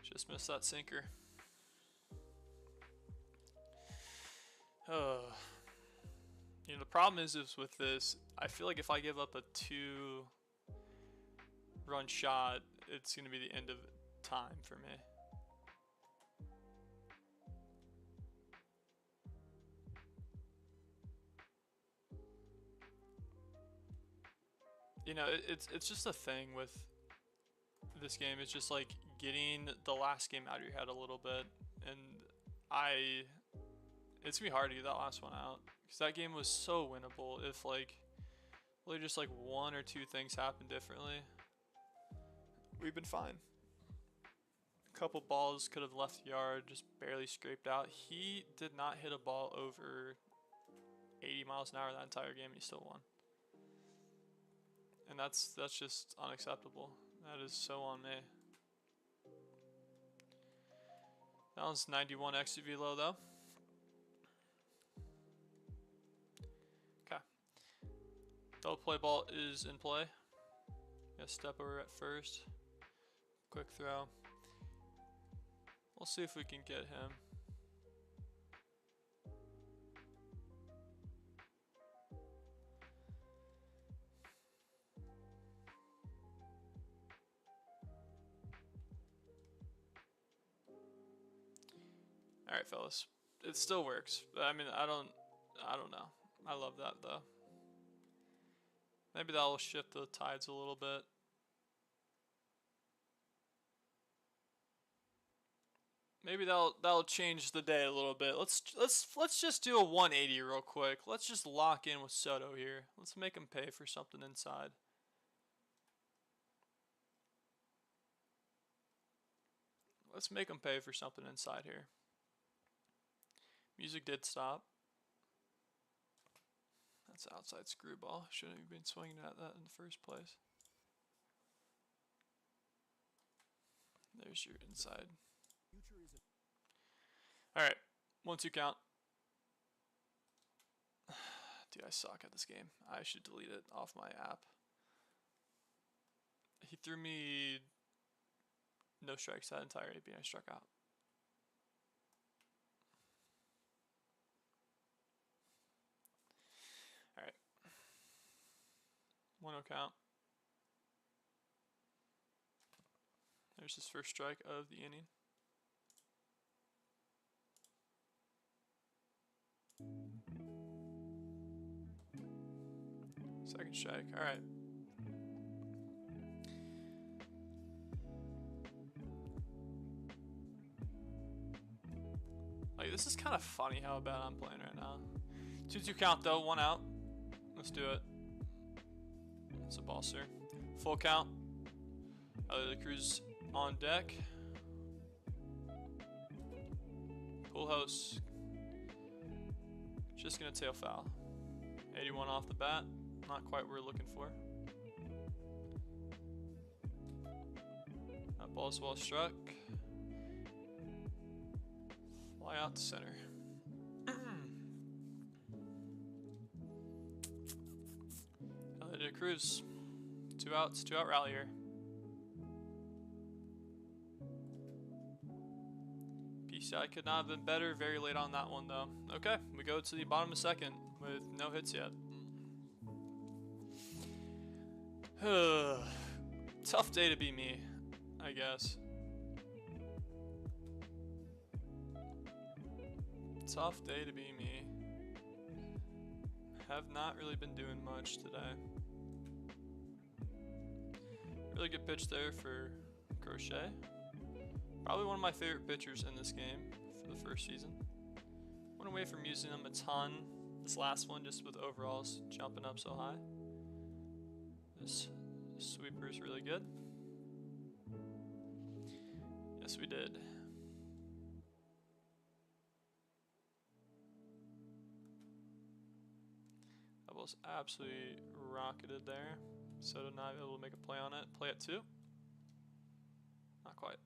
Just missed that sinker. You know, the problem is with this, I feel like if I give up a 2-run shot, it's going to be the end of time for me. You know, it's just a thing with this game. It's just like getting the last game out of your head a little bit, and it's gonna be hard to get that last one out because that game was so winnable if like really just like 1 or 2 things happened differently. We've been fine. A couple balls could have left the yard, just barely scraped out. He did not hit a ball over 80 miles an hour that entire game, and he still won. And that's just unacceptable. That is so on me. That one's 91 exit velo though. Okay. Double play ball is in play. Got step over at first. Quick throw. We'll see if we can get him. Alright, fellas. It still works. But I mean, I don't know. I love that though. Maybe that will shift the tides a little bit. Maybe that'll change the day a little bit. Let's just do a 180 real quick. Let's just lock in with Soto here. Let's make him pay for something inside. Let's make him pay for something inside here. Music did stop. That's outside screwball. Shouldn't have been swinging at that in the first place. There's your inside. Alright, 1-2 count. Dude, I suck at this game. I should delete it off my app. He threw me no strikes that entire AP and I struck out. Alright. 1-0 count. There's his first strike of the inning. Second strike. All right. Like, this is kind of funny how bad I'm playing right now. 2-2 count though, 1 out. Let's do it. It's a ball, sir. Full count. The Cruz on deck. Full house. Just gonna tail foul. 81 off the bat. Not quite what we're looking for. That ball's well struck. Fly out to center. Elliot Cruz. 2 outs, 2 out rally here. PCI could not have been better very late on that one though. Okay, we go to the bottom of second with no hits yet. Tough day to be me, I guess. Tough day to be me. Have not really been doing much today. Really good pitch there for Crochet. Probably one of my favorite pitchers in this game for the first season. Went away from using him a ton this last one just with overalls jumping up so high. This sweeper is really good. Yes, we did. That was absolutely rocketed there. Soto not able to make a play on it. Play at 2. Not quite.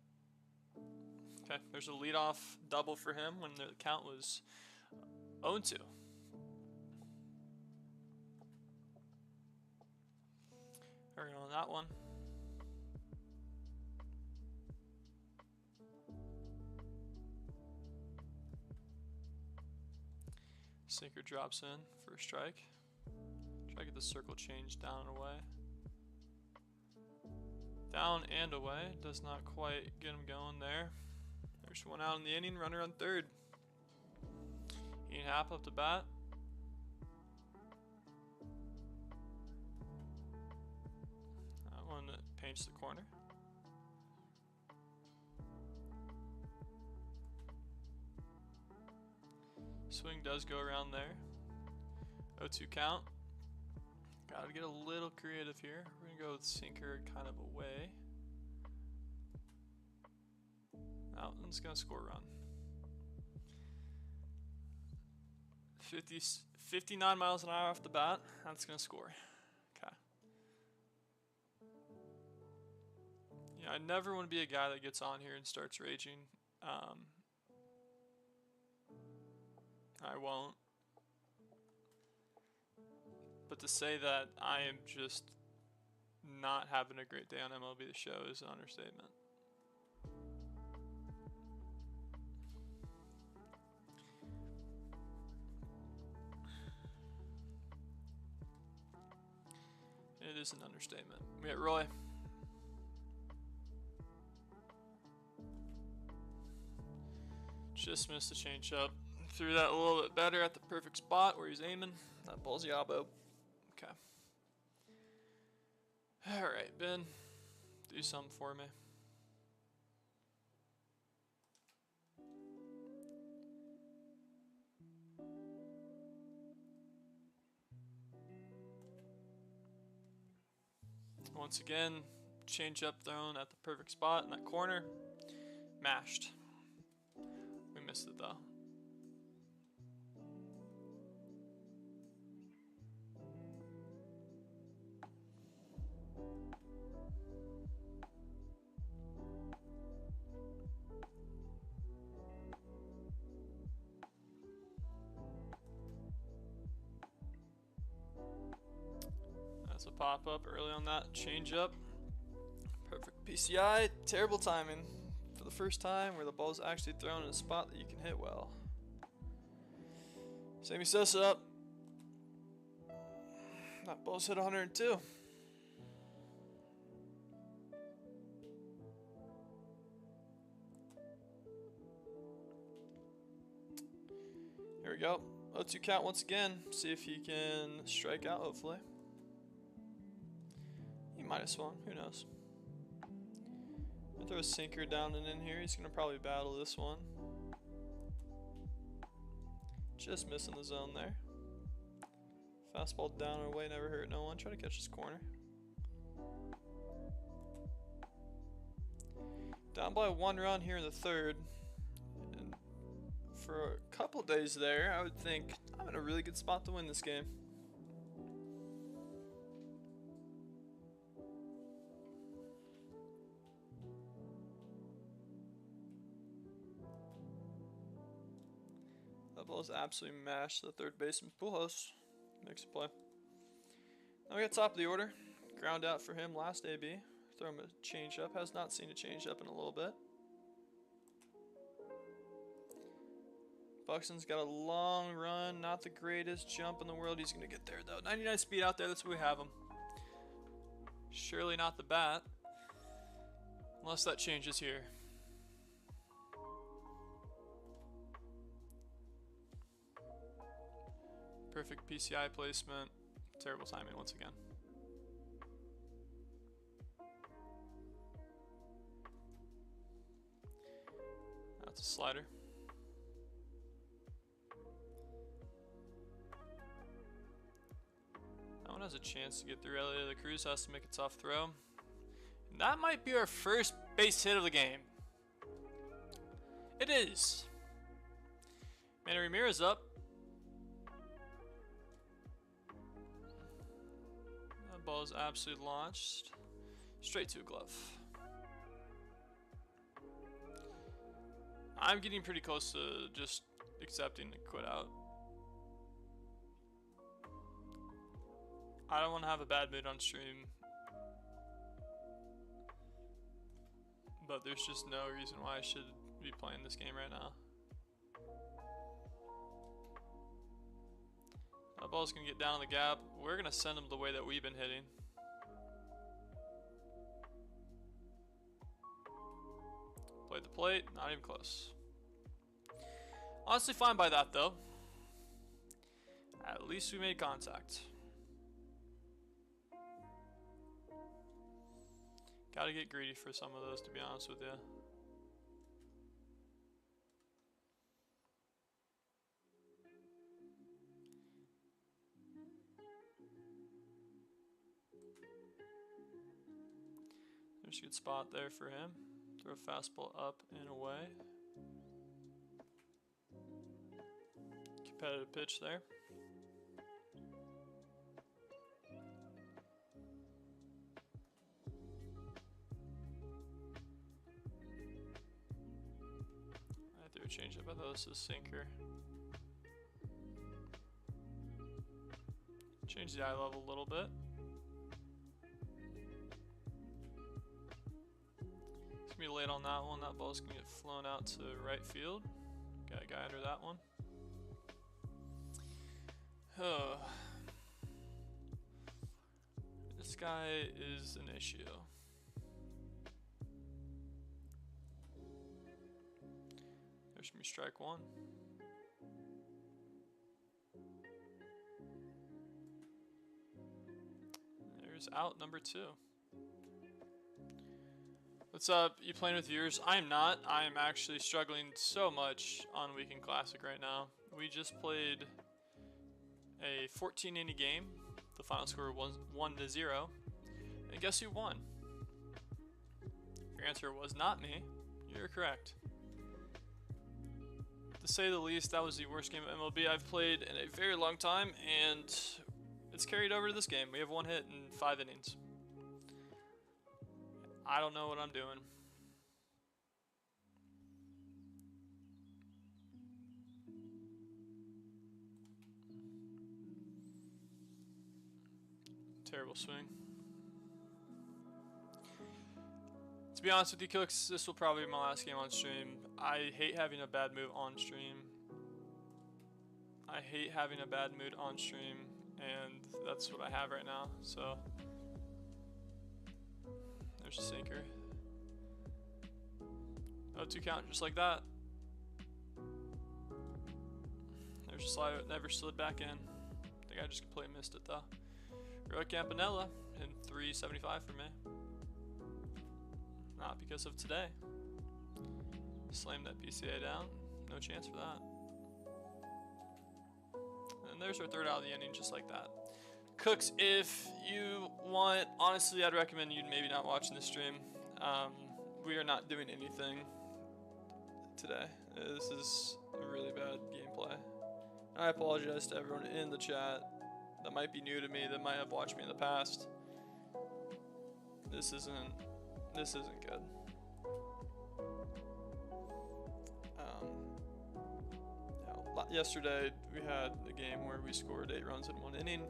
Okay, there's a leadoff double for him when the count was 0-2. Hurry on that one. Sinker drops in for a strike. Try to get the circle change down and away. Down and away. Does not quite get him going there. There's 1 out in the inning. Runner on third. Ian Happ up to bat. That one paints the corner. Swing does go around there. 0-2 count. Gotta get a little creative here. We're gonna go with sinker kind of away. Outland's gonna score a run. 59 miles an hour off the bat. That's gonna score. Okay. Yeah, I never want to be a guy that gets on here and starts raging. I won't. But to say that I am just not having a great day on MLB The Show is an understatement. It is an understatement. We got Roy. Just missed the changeup. Threw that a little bit better at the perfect spot where he's aiming. That ball's yabo. Okay. Alright, Ben. Do something for me. Once again, change up thrown at the perfect spot in that corner. Mashed. We missed it though. That's a pop-up early on that change-up. Perfect PCI. Terrible timing for the first time where the ball's actually thrown in a spot that you can hit well. Sammy Sosa up. That ball's hit 102. Here we go. 0-2 count once again. See if he can strike out, hopefully. might have swung. Who knows? Throw a sinker down and in here. He's gonna probably battle this one. Just missing the zone there. Fastball down and away, never hurt no one. Try to catch this corner. Down by 1 run here in the third. And for a couple days there, I would think I'm in a really good spot to win this game. That ball's absolutely mashed the third baseman. Pujols makes a play. Now we got top of the order. Ground out for him last AB. Throw him a changeup. Has not seen a changeup in a little bit. Buxton's got a long run. Not the greatest jump in the world. He's going to get there though. 99 speed out there. That's where we have him. Surely not the bat. Unless that changes here. Perfect PCI placement. Terrible timing once again. That's a slider. That one has a chance to get through. Elliot the Cruz has to make a tough throw. And that might be our first base hit of the game. It is. Manny Ramirez up. That ball is absolutely launched. Straight to a glove. I'm getting pretty close to just accepting to quit out. I don't want to have a bad mood on stream, but there's just no reason why I should be playing this game right now. That ball's going to get down in the gap. We're going to send him the way that we've been hitting. Played the plate, not even close. Honestly fine by that though. At least we made contact. Gotta get greedy for some of those, to be honest with you. There's a good spot there for him. Throw a fastball up and away. Competitive pitch there. I threw a changeup. I thought this was a sinker. Change the eye level a little bit. It's gonna be late on that one. That ball's gonna get flown out to right field. Got a guy under that one. Oh. This guy is an issue. There's me strike one. There's out number 2. What's up? You playing with viewers? I am not. I am actually struggling so much on Weekend Classic right now. We just played a 14 inning game. The final score was 1-0. And guess who won? If your answer was not me, you're correct. To say the least, that was the worst game of MLB I've played in a very long time, and it's carried over to this game. We have 1 hit in 5 innings. I don't know what I'm doing. Terrible swing. To be honest with you, Cooks, this will probably be my last game on stream. I hate having a bad mood on stream. I hate having a bad mood on stream, and that's what I have right now. So there's a sinker. 0-2 count, just like that. There's a slider that never slid back in. I think I just completely missed it though. Roy Campanella in 375 for me. Not because of today. Slam that PCA down. No chance for that. And there's our third out of the inning, just like that. Cooks, if you want, honestly, I'd recommend you maybe not watching the stream. We are not doing anything today. This is really bad gameplay. And I apologize to everyone in the chat that might be new to me, that might have watched me in the past. This isn't good. Yesterday we had a game where we scored 8 runs in 1 inning.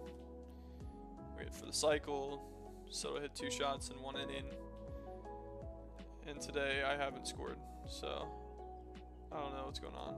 We hit for the cycle. Soto hit 2 shots in 1 inning. And today I haven't scored, so I don't know what's going on.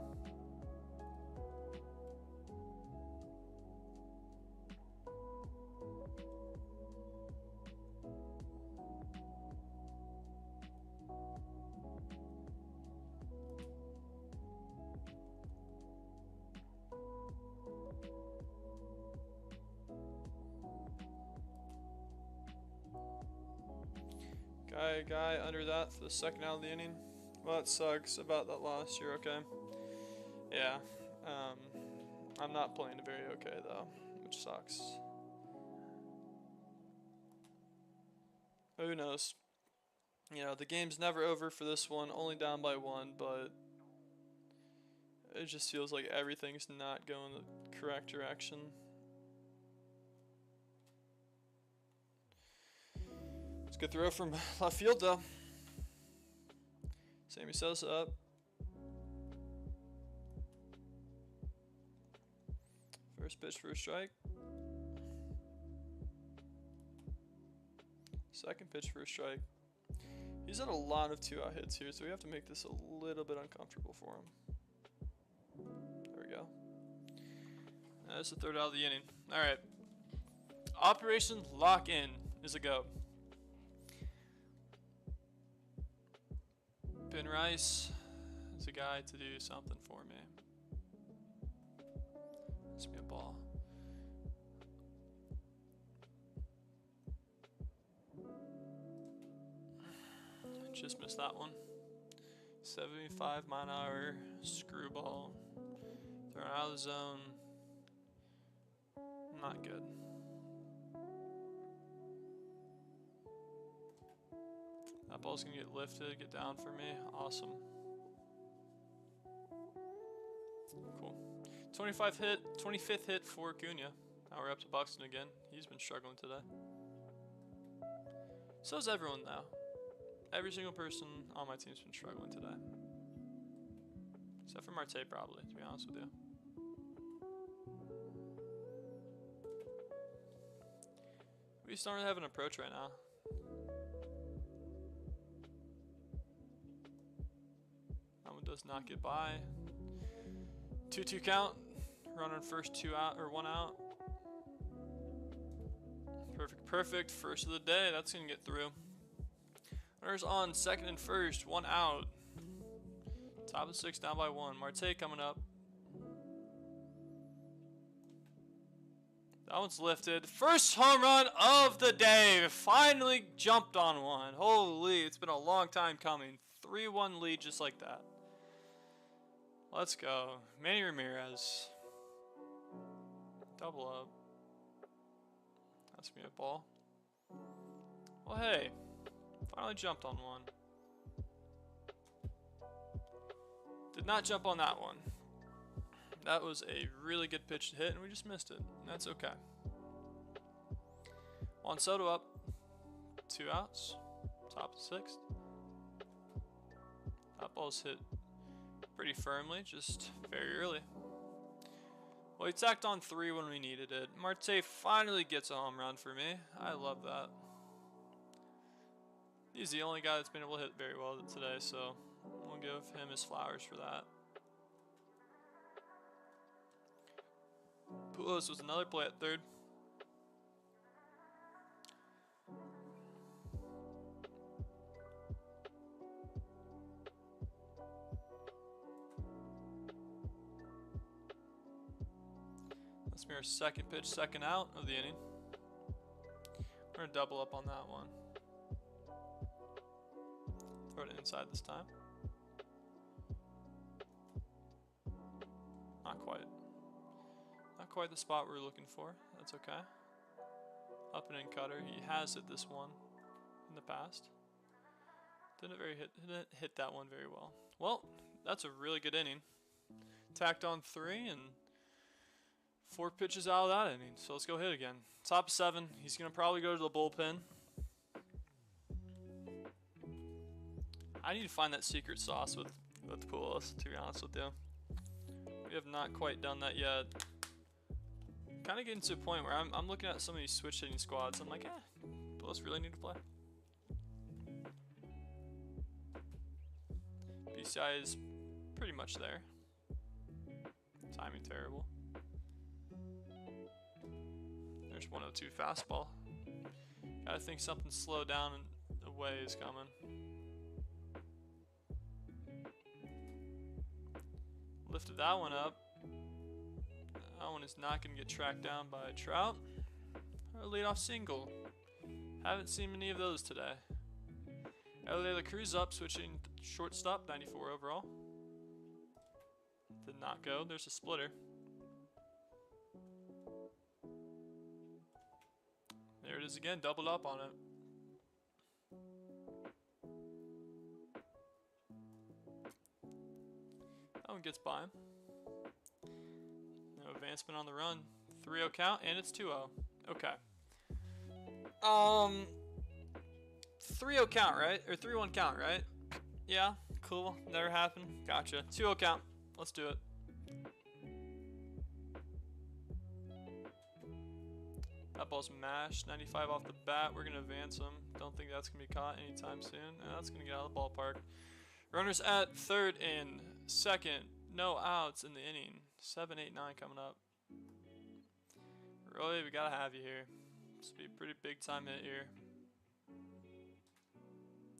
Guy under that for the second out of the inning. Well, that sucks about that loss. You're okay? Yeah. I'm not playing very okay though, which sucks. Who knows? You know, the game's never over for this one. Only down by 1, but it just feels like everything's not going the correct direction. Good throw from left field though. Sammy Sosa up. First pitch for a strike. Second pitch for a strike. He's had a lot of 2-out hits here, so we have to make this a little bit uncomfortable for him. There we go. That's the third out of the inning. Alright. Operation Lock In is a go. Ben Rice is a guy to do something for me. Let's be a ball. Just missed that one. 75-mile-an-hour screwball. Thrown out of the zone. Not good. That ball's gonna get lifted, get down for me. Awesome. Cool. 25th hit for Acuna. Now we're up to Buxton again. He's been struggling today. So's everyone though. Every single person on my team's been struggling today. Except for Marte probably, to be honest with you. We just don't really have an approach right now. Does not get by. 2-2 count. Running first 2 out or 1 out. Perfect. First of the day. That's gonna get through. Runners on second and first. 1 out. Top of the 6th, down by 1. Marte coming up. That one's lifted. First home run of the day. Finally jumped on one. Holy, it's been a long time coming. 3-1 lead just like that. Let's go. Manny Ramirez. Double up. That's me a ball. Well, hey. Finally jumped on one. Did not jump on that one. That was a really good pitch to hit, and we just missed it. And that's okay. Juan Soto up. 2 outs. Top of the 6th. That ball's hit pretty firmly, just very early. Well, he tacked on 3 when we needed it. Marte finally gets a home run for me. I love that. He's the only guy that's been able to hit very well today, so we'll give him his flowers for that. Pujols was another play at third. That's our second pitch, second out of the inning. We're gonna double up on that one. Throw it inside this time. Not quite. Not quite the spot we were looking for. That's okay. Up and in cutter. He has hit this one in the past. Didn't hit that one very well. Well, that's a really good inning. Tacked on 3 and 4 pitches out of that inning. So let's go hit again. Top 7. He's gonna probably go to the bullpen. I need to find that secret sauce with Pujols, to be honest with you. We have not quite done that yet. Kind of getting to a point where I'm looking at some of these switch hitting squads. I'm like, Pujols really need to play. BCI is pretty much there. Timing terrible. There's 102 fastball. Gotta think something slow down and away is coming. Lifted that one up. That one is not going to get tracked down by Trout. Or a leadoff single. Haven't seen many of those today. LA Cruz up, switching shortstop, 94 overall. Did not go. There's a splitter. There it is again, doubled up on it. That one gets by him. No advancement on the run. 3-0 count, and it's 2-0. Okay. 3-0 count, right? Or 3-1 count, right? Yeah, cool. Never happened. Gotcha. 2-0 count. Let's do it. That ball's mashed. 95 off the bat. We're going to advance him. Don't think that's going to be caught anytime soon. And that's going to get out of the ballpark. Runners at third and second. No outs in the inning. 7, 8, 9 coming up. Roy, we got to have you here. This will be a pretty big time hit here.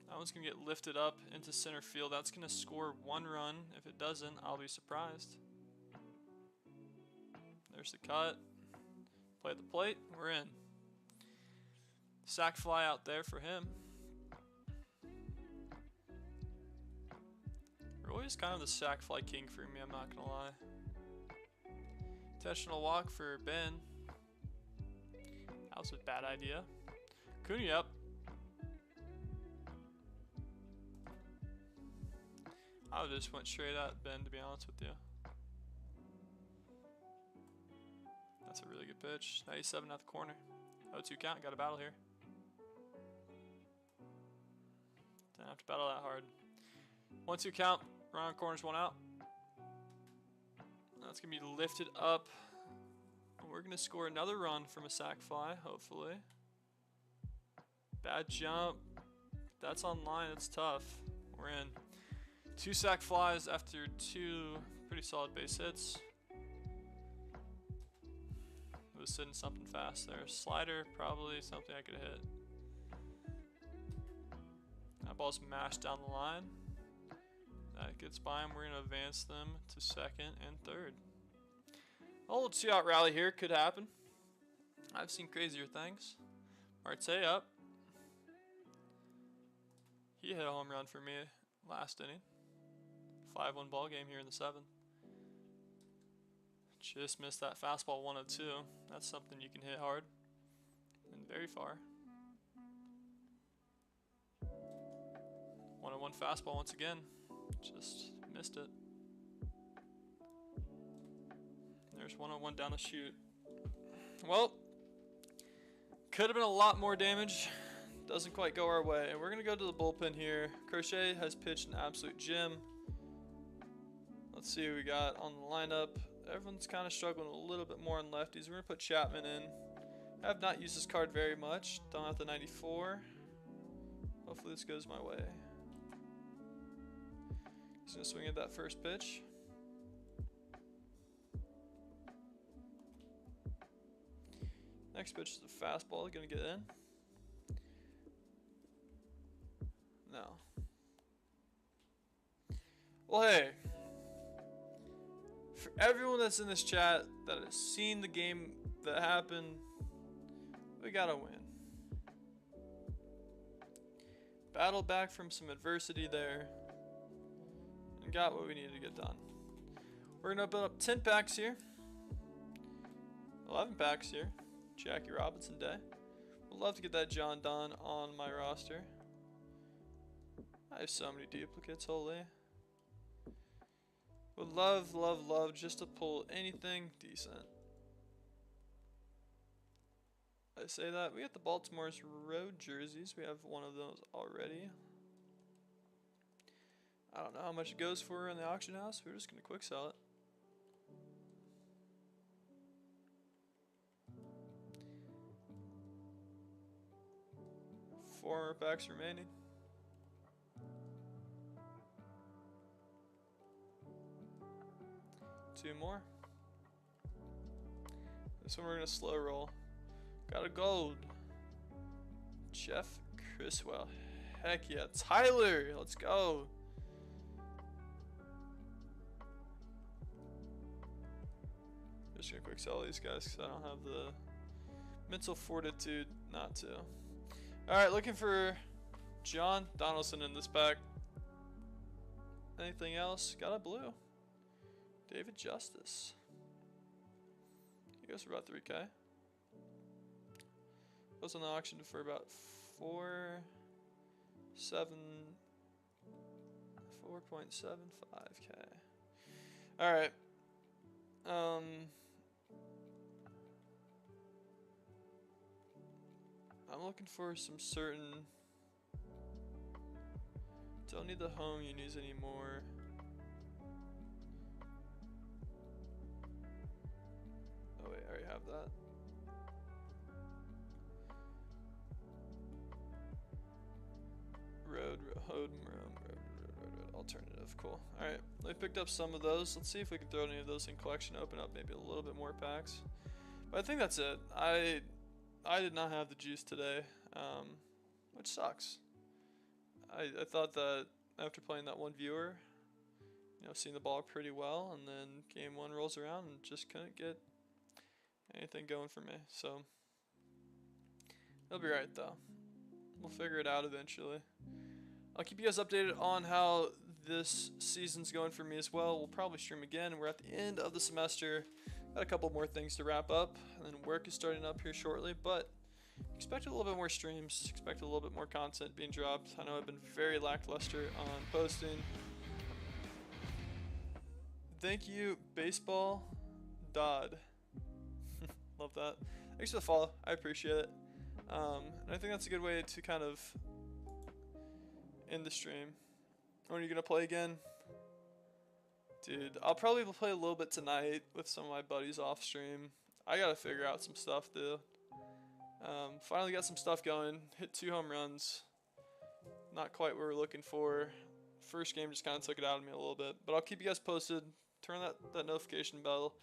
That one's going to get lifted up into center field. That's going to score 1 run. If it doesn't, I'll be surprised. There's the cut. Play at the plate. We're in. Sac fly out there for him. Roy's kind of the sac fly king for me, I'm not going to lie. Intentional walk for Ben. That was a bad idea. Cooney up. I would just went straight at Ben, to be honest with you. That's a really good pitch. 97 at the corner. 0-2 count. Got a battle here. Didn't have to battle that hard. 1-2 count. Run on corners, 1 out. That's going to be lifted up. We're going to score another run from a sac fly, hopefully. Bad jump. That's on line. That's tough. We're in. 2 sac flies after 2 pretty solid base hits. Was sitting something fast there. Slider, probably something I could hit. That ball's mashed down the line. That gets by him. We're going to advance them to second and third. A little 2-out rally here could happen. I've seen crazier things. Marte up. He hit a home run for me last inning. 5-1 ball game here in the 7th. Just missed that fastball 102. That's something you can hit hard and very far. 101 fastball once again. Just missed it. There's 101 down the chute. Well, could have been a lot more damage. Doesn't quite go our way. We're going to go to the bullpen here. Crochet has pitched an absolute gem. Let's see who we got on the lineup. Everyone's kind of struggling a little bit more on lefties. We're going to put Chapman in. I have not used this card very much. Don't have the 94. Hopefully this goes my way. He's going to swing at that first pitch. Next pitch is a fastball. Going to get in. No. Well, hey. For everyone that's in this chat that has seen the game that happened, we gotta win. battled back from some adversity there and got what we needed to get done. We're going to open up 10 packs here. 11 packs here. Jackie Robinson Day. Would love to get that John Donne on my roster. I have so many duplicates, holy. Would love, love, love just to pull anything decent. I say that. We got the Baltimore's road jerseys. We have one of those already. I don't know how much it goes for in the auction house. We're just going to quick sell it. Four more packs remaining. Two more. This one we're going to slow roll. Got a gold. Jeff Criswell. Heck yeah. Tyler. Let's go. Just going to quick sell these guys because I don't have the mental fortitude not to. Alright, looking for John Donaldson in this pack. Anything else? Got a blue. David Justice. He goes for about 3K. Goes on the auction for about 4.75K. Alright. I'm looking for some certain. Don't need the home unis anymore. Oh wait, I already have that. Road, alternative, cool. Alright, I picked up some of those. Let's see if we can throw any of those in collection, open up maybe a little bit more packs. But I think that's it. I did not have the juice today, which sucks. I thought that after playing that one viewer, seeing the ball pretty well, and then game one rolls around and just couldn't get anything going for me. So it'll be right though. We'll figure it out eventually. I'll keep you guys updated on how this season's going for me as well. We'll probably stream again. We're at the end of the semester. Got a couple more things to wrap up, and then work is starting up here shortly, but expect a little bit more streams, expect a little bit more content being dropped. I know I've been very lackluster on posting. Thank you, Baseball Dodd. Love that. Thanks for the follow. I appreciate it. And I think that's a good way to kind of end the stream. When are you going to play again? Dude, I'll probably play a little bit tonight with some of my buddies off stream. I gotta figure out some stuff though. Finally got some stuff going. Hit 2 home runs. Not quite what we're looking for. First game just kind of took it out of me a little bit. But I'll keep you guys posted. Turn that notification bell.